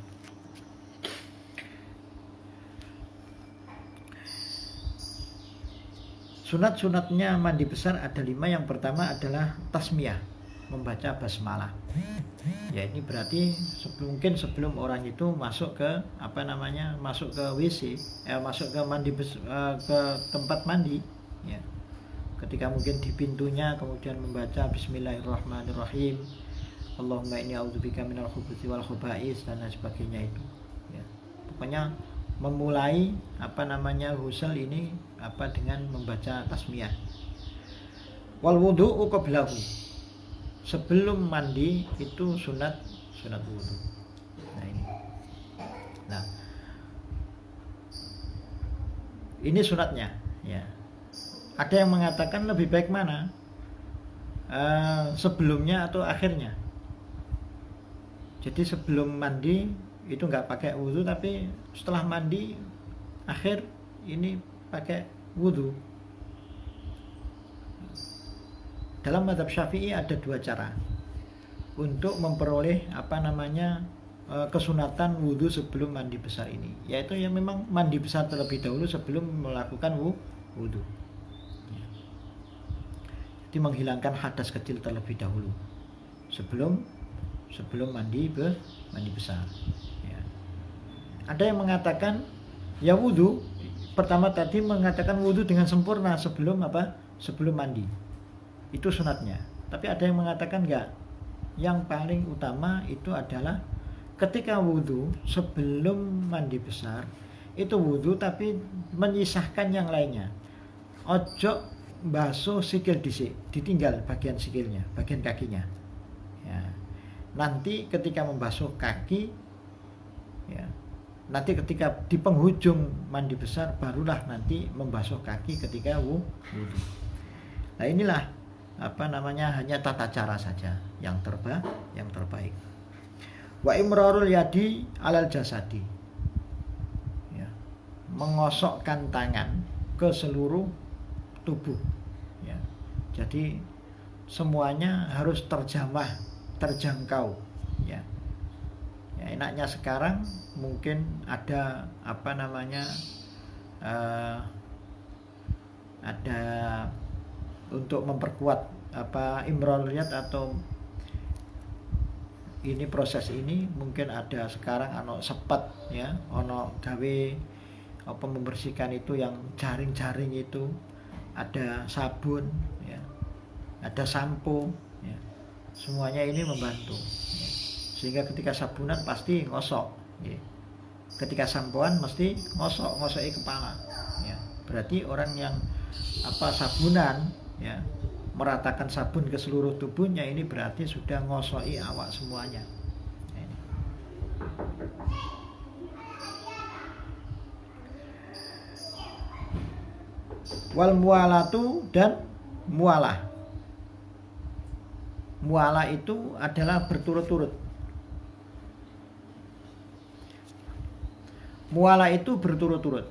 Sunat-sunatnya mandi besar ada 5. Yang pertama adalah tasmiyah, membaca basmalah. Ya, ini berarti mungkin sebelum orang itu masuk ke masuk ke WC, masuk ke ke tempat mandi, ya. Ketika mungkin di pintunya kemudian membaca Bismillahirrahmanirrahim, Allahumma inni a'udzubika minal khubuthi wal khaba'is dan lain sebagainya itu. Ya. Pokoknya memulai ghusl ini dengan membaca tasmiyah. Wal wudu'u qablahu, sebelum mandi itu sunat wudu. Nah, ini. Nah, ini sunatnya, ya. Ada yang mengatakan lebih baik mana? Sebelumnya atau akhirnya? Jadi sebelum mandi itu nggak pakai wudu, tapi setelah mandi akhir ini pakai wudu. Dalam mazhab Syafi'i ada 2 cara untuk memperoleh kesunatan wudu sebelum mandi besar ini, yaitu yang memang mandi besar terlebih dahulu sebelum melakukan wudu. Jadi menghilangkan hadas kecil terlebih dahulu sebelum mandi besar. Ya. Ada yang mengatakan ya wudhu, pertama tadi mengatakan wudhu dengan sempurna sebelum apa? Sebelum mandi. Itu sunatnya. Tapi ada yang mengatakan enggak. Yang paling utama itu adalah ketika wudhu sebelum mandi besar, itu wudhu tapi menyisahkan yang lainnya. Ojo basuh sikil dhisik, ditinggal bagian sikilnya, bagian kakinya. Ya. Nanti ketika membasuh kaki, ya, nanti ketika di penghujung mandi besar barulah nanti membasuh kaki ketika wudhu. Nah inilah hanya tata cara saja yang terbaik. Wa imrarul yadi alal jasadi, ya, mengosokkan tangan ke seluruh tubuh, ya. Jadi semuanya harus terjangkau, ya. Ya, enaknya sekarang mungkin ada ada untuk memperkuat imrarul yad atau ini proses ini mungkin ada sekarang sepat, ya, gawe membersihkan itu yang jaring-jaring itu, ada sabun, ya, ada sampo, ya. Semuanya ini membantu, ya. Sehingga ketika sabunan pasti ngosok, ya. Ketika sampoan mesti ngosoki kepala, ya. Berarti orang yang sabunan, ya, meratakan sabun ke seluruh tubuhnya, ini berarti sudah ngosoki awak semuanya. Ini. Wal mualatu dan mualah. Mualah itu adalah berturut-turut. Mualah itu berturut-turut.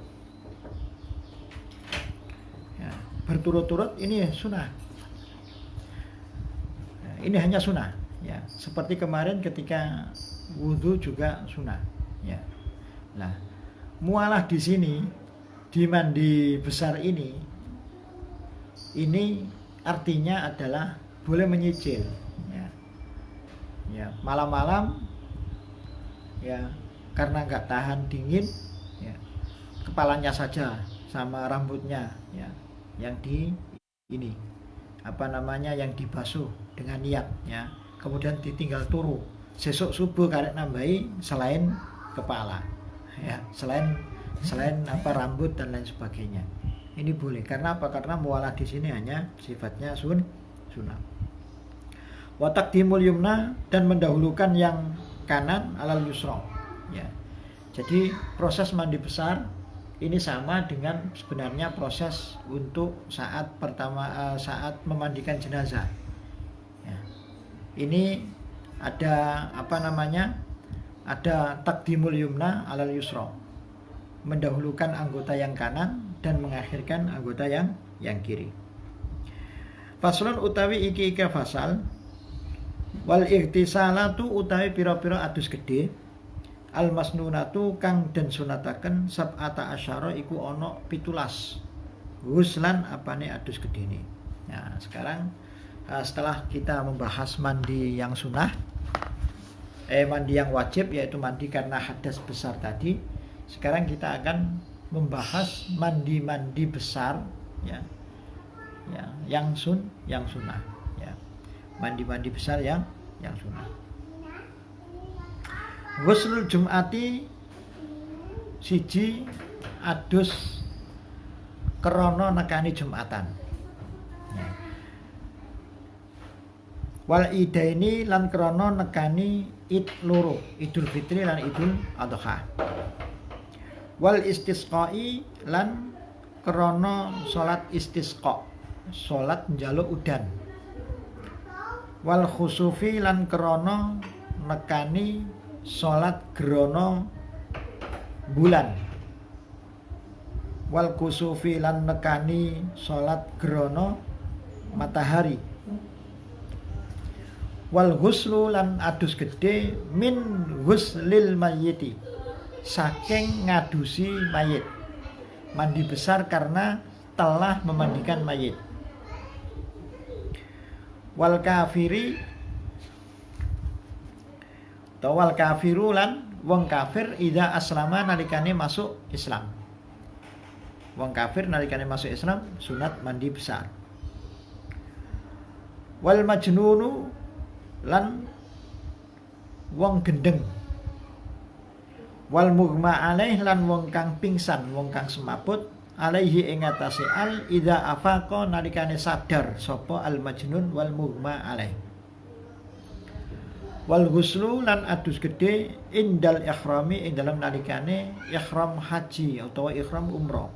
Ya, berturut-turut ini sunnah. Ini hanya sunnah, ya. Seperti kemarin ketika wudhu juga sunnah, ya. Nah, mualah di sini di mandi besar ini artinya adalah boleh menyicil, ya. Ya, malam-malam, ya, karena nggak tahan dingin, ya, kepalanya saja sama rambutnya, ya, yang yang dibasuh dengan niat, ya, kemudian ditinggal turu, sesuk subuh karek nambahi selain kepala, ya, selain rambut dan lain sebagainya. Ini boleh. Karena apa? Karena mualah di sini hanya sifatnya sunnah. Wa taqdimul yumna, dan mendahulukan yang kanan alal yusra, ya. Jadi proses mandi besar ini sama dengan sebenarnya proses untuk saat memandikan jenazah. Ya. Ini ada ada taqdimul yumna alal yusra, mendahulukan anggota yang kanan dan mengakhirkan anggota yang kiri. Faslun utawi iki fasal, wal ightisalatu utawi pira-pira adus gede, al masnunatu kang den sunataken sab'ata asyara iku ana 17 huslan apane adus gedene. Nah, sekarang setelah kita membahas mandi yang sunnah, mandi yang wajib yaitu mandi karena hadas besar tadi, sekarang kita akan membahas mandi besar, ya. Ya, yang sunnah, ya. Mandi besar yang sunnah. Ghuslul Jum'ati siji adus krana nekani Jumatan. Ya. Wal idaini lan krana nekani id loro, Idul Fitri lan Idul Adha. Wal istisqai lan krana salat istisqa, salat njaluk udan. Wal khusufi lan krana nekani salat gerana bulan. Wal kusufi lan nekani salat gerana matahari. Wal ghuslu lan adus gede min ghuslil mayyiti, saking ngadusi mayit. Mandi besar karena telah memandikan mayit. Wal kafiru lan wong kafir idza aslama nalikane masuk Islam. Wong kafir nalikane masuk Islam sunat mandi besar. Wal majnunu lan wong gendeng. Wal mughma alaih lan wong kang pingsan, wong kang semaput alaihi ing atase al idza afaqa nalikane sadar sapa al majnun wal mughma alaih. Wal ghuslu lan adus gede indal ikhrami ing dalam nalikane ihram haji utawa ihram umrah.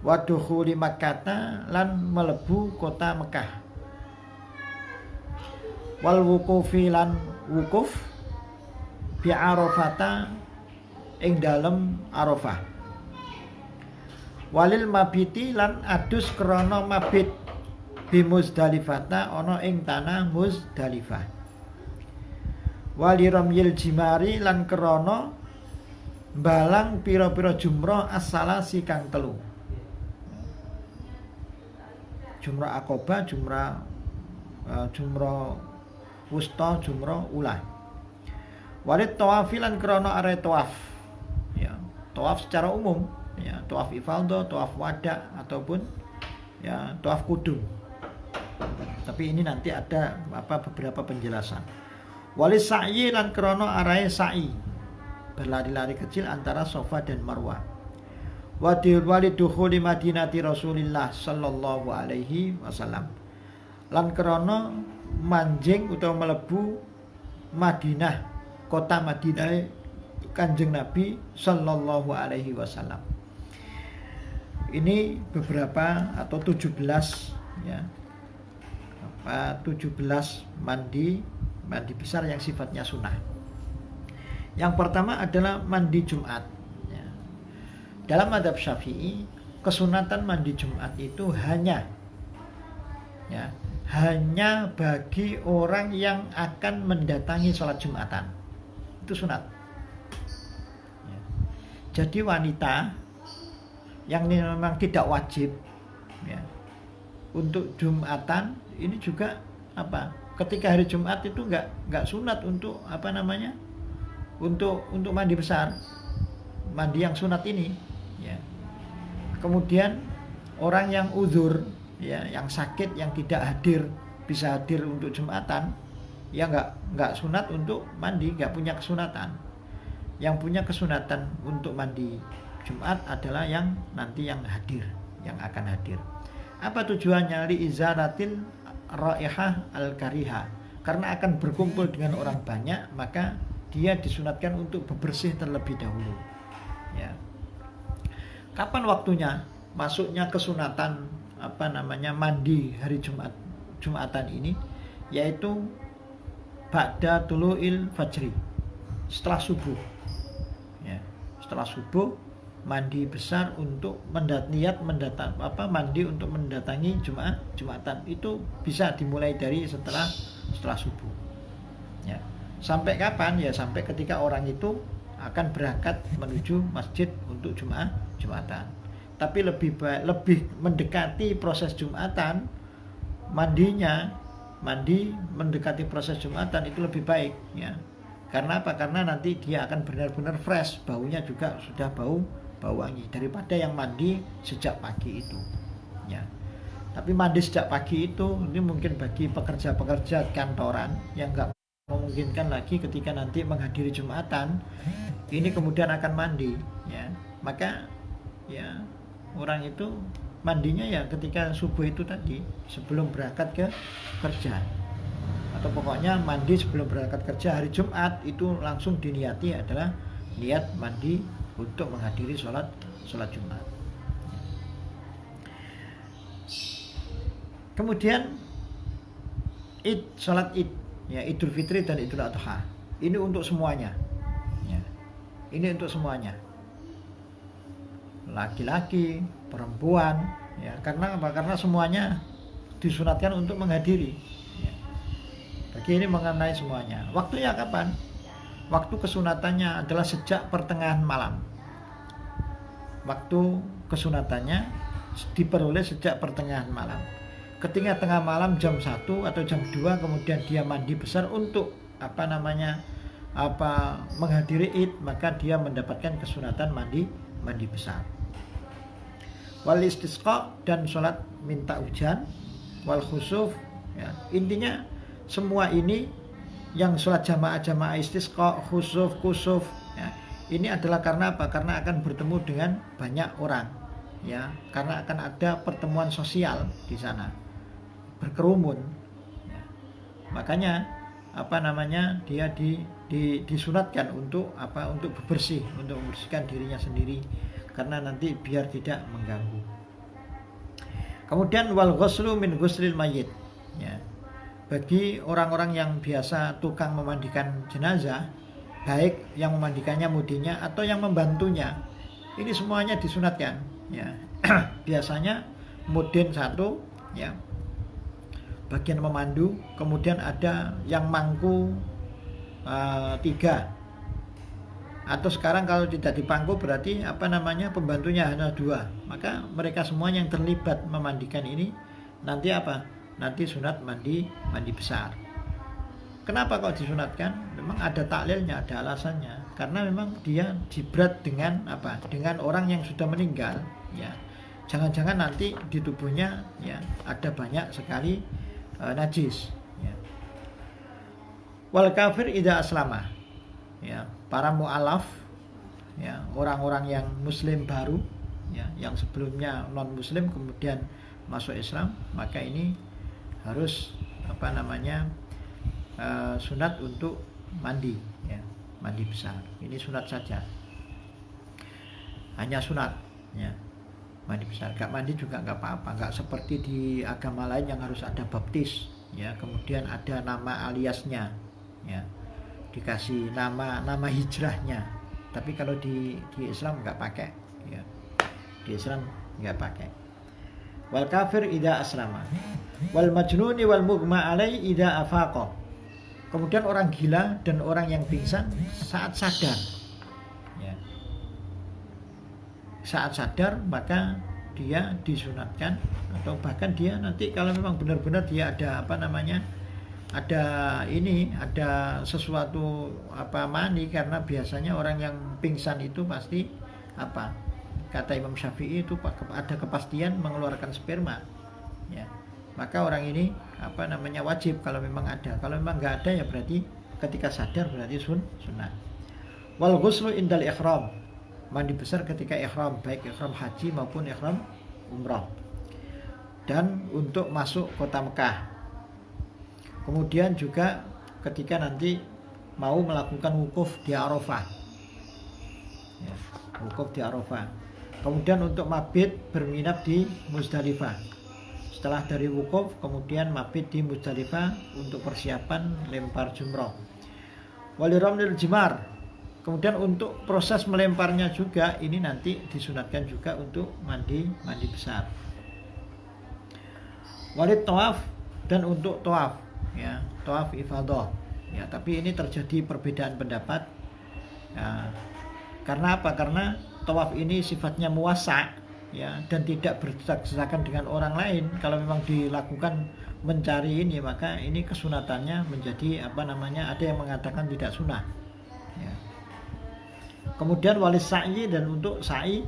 Wa dukhuli Makkah lan melebu kota Mekah. Wal wuqufi lan wukuf bi Arafata ing dalem Arafah. Walil mabiti lan adus krana mabit bi Muzdalifata ana ing tanah Muzdalifah. Wali ramyil jimari lan krana balang pira-pira jumrah as-salasi kang telu. Jumrah Aqabah, jumrah wusta, jumrah ulah. Walid tawafilan krana are tawaf. Ya, tawaf secara umum, ya, tawaf ifadhah, tawaf wada ataupun ya tawaf kudum. Tapi ini nanti ada beberapa penjelasan. Walid sa'yi lan krana arahe sa'i. Berlari-lari kecil antara Safa dan Marwah. Walid dukhuli Madinati Rasulillah sallallahu alaihi wasallam. Lan krana manjing utawa mlebu Madinah, kota Madinah Kanjeng Nabi sallallahu alaihi wasallam. Ini beberapa atau 17 ya. 17 mandi besar yang sifatnya sunnah. Yang pertama adalah mandi Jumat. Ya. Dalam mazhab Syafi'i, kesunatan mandi Jumat itu hanya bagi orang yang akan mendatangi sholat Jumatan. Itu sunat. Ya. Jadi wanita yang memang tidak wajib ya, untuk Jumatan ini juga ketika hari Jumat itu nggak sunat untuk untuk mandi besar, mandi yang sunat ini ya. Kemudian orang yang uzur ya, yang sakit, yang tidak hadir, bisa hadir untuk Jumatan ya nggak sunat untuk mandi, nggak punya kesunatan. Yang punya kesunatan untuk mandi Jumat adalah yang nanti yang hadir, yang akan hadir. Apa tujuannya? Li izaratil raihah al-karihah. Karena akan berkumpul dengan orang banyak, maka dia disunatkan untuk bebersih terlebih dahulu. Ya. Kapan waktunya masuknya kesunatan mandi hari Jumatan ini? Yaitu ba'da tulu'il fajri, setelah subuh. Ya, setelah subuh mandi besar untuk mandi untuk mendatangi Jumatan itu bisa dimulai dari setelah subuh. Ya. Sampai kapan? Ya sampai ketika orang itu akan berangkat menuju masjid untuk Jumatan. Tapi lebih mendekati proses Jumatan, mandi mendekati proses Jumatan itu lebih baik ya. Karena apa? Karena nanti dia akan benar-benar fresh, baunya juga sudah bau wangi daripada yang mandi sejak pagi itu ya. Tapi mandi sejak pagi itu ini mungkin bagi pekerja-pekerja kantoran yang enggak memungkinkan lagi ketika nanti menghadiri Jumatan ini kemudian akan mandi ya. Maka ya orang itu mandinya ya ketika subuh itu tadi, sebelum berangkat ke kerja. Atau pokoknya mandi sebelum berangkat kerja hari Jumat itu langsung diniati adalah niat mandi untuk menghadiri sholat Jumat. Kemudian sholat Id, ya Idul Fitri dan Idul Adha. Ini untuk semuanya. Ya. Ini untuk semuanya. Laki-laki, perempuan, ya. Karena apa? Karena semuanya disunatkan untuk menghadiri. Ya. Bagi ini mengenai semuanya. Waktunya kapan? Waktu kesunatannya adalah sejak pertengahan malam. Waktu kesunatannya diperoleh sejak pertengahan malam. Ketika tengah malam jam 1 atau jam 2 kemudian dia mandi besar untuk menghadiri Id, maka dia mendapatkan kesunatan mandi besar. Wal istisqa, dan sholat minta hujan, wal khusuf, ya. Intinya semua ini yang sholat jamaah istisqa, khusuf, kusuf, ya, ini adalah karena apa? Karena akan bertemu dengan banyak orang, ya, karena akan ada pertemuan sosial di sana, berkerumun, ya. Makanya dia disunatkan untuk bersih, untuk membersihkan dirinya sendiri, karena nanti biar tidak mengganggu. Kemudian wal ghuslu min ghuslil mayyit, ya. Bagi orang-orang yang biasa tukang memandikan jenazah, baik yang memandikannya mudinya atau yang membantunya, ini semuanya disunatkan, ya. Biasanya mudin satu, ya, bagian memandu, kemudian ada yang mangku 3, atau sekarang kalau tidak dipangku berarti pembantunya hanya 2, maka mereka semua yang terlibat memandikan ini nanti nanti sunat mandi besar. Kenapa kok disunatkan? Memang ada taklilnya, ada alasannya, karena memang dia jibrat dengan dengan orang yang sudah meninggal, ya. Jangan-jangan nanti di tubuhnya, ya, ada banyak sekali najis, ya. Wal kafir idza aslama, ya, para mu'alaf, ya, orang-orang yang muslim baru, ya, yang sebelumnya non muslim kemudian masuk Islam, maka ini harus sunat untuk mandi, ya, mandi besar. Ini sunat saja, hanya sunat, ya, mandi besar. Gak mandi juga gak apa-apa, gak seperti di agama lain yang harus ada baptis, ya, kemudian ada nama aliasnya, ya, dikasih nama hijrahnya. Tapi kalau di Islam nggak pakai, ya, di Islam nggak pakai. Wal kafir idza aslama, wal majnuni wal mughma alai idza afaqa. Kemudian orang gila dan orang yang pingsan saat sadar, ya. Saat sadar maka dia disunatkan, atau bahkan dia nanti kalau memang benar-benar dia ada ada sesuatu mani, karena biasanya orang yang pingsan itu pasti kata Imam Syafi'i itu ada kepastian mengeluarkan sperma, ya. Maka orang ini wajib kalau memang ada. Kalau memang nggak ada, ya berarti ketika sadar berarti sunnah. Wal ghuslu indal ihram, mandi besar ketika ihram, baik ihram haji maupun ihram umrah, dan untuk masuk kota Mekah. Kemudian juga ketika nanti mau melakukan wukuf di Arafah, ya, wukuf di Arafah. Kemudian untuk mabit berminat di Muzdalifah. Setelah dari wukuf kemudian mabit di Muzdalifah untuk persiapan lempar jumrah. Waliramlil jimar. Kemudian untuk proses melemparnya juga ini nanti disunatkan juga untuk mandi besar. Walid tawaf, dan untuk tawaf, ya, tawaf ifadah, ya. Tapi ini terjadi perbedaan pendapat, ya. Karena apa? Karena tawaf ini sifatnya muwassa', ya, dan tidak berdesak-desakan dengan orang lain. Kalau memang dilakukan mencari ini, maka ini kesunatannya menjadi ada yang mengatakan tidak sunah, ya. Kemudian walis sa'i, dan untuk sa'i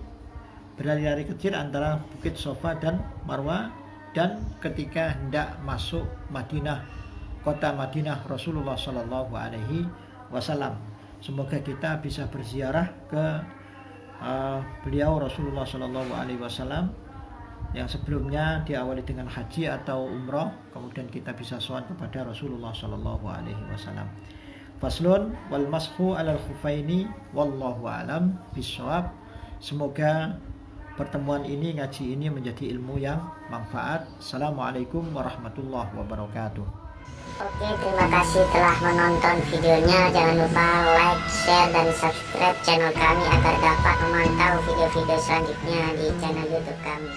berlari-lari kecil antara Bukit Sofa dan Marwah, dan ketika hendak masuk Madinah, kota Madinah Rasulullah Shallallahu Alaihi Wasallam. Semoga kita bisa berziarah ke beliau Rasulullah Shallallahu Alaihi Wasallam yang sebelumnya diawali dengan haji atau umrah, kemudian kita bisa sowan kepada Rasulullah Shallallahu Alaihi Wasallam. Faslun wal mashu alal khufaini wallahu alam bisawab. Semoga pertemuan ini, ngaji ini menjadi ilmu yang manfaat. Assalamualaikum warahmatullahi wabarakatuh. Oke, terima kasih telah menonton videonya. Jangan lupa like, share, dan subscribe channel kami agar dapat memantau video-video selanjutnya di channel YouTube kami.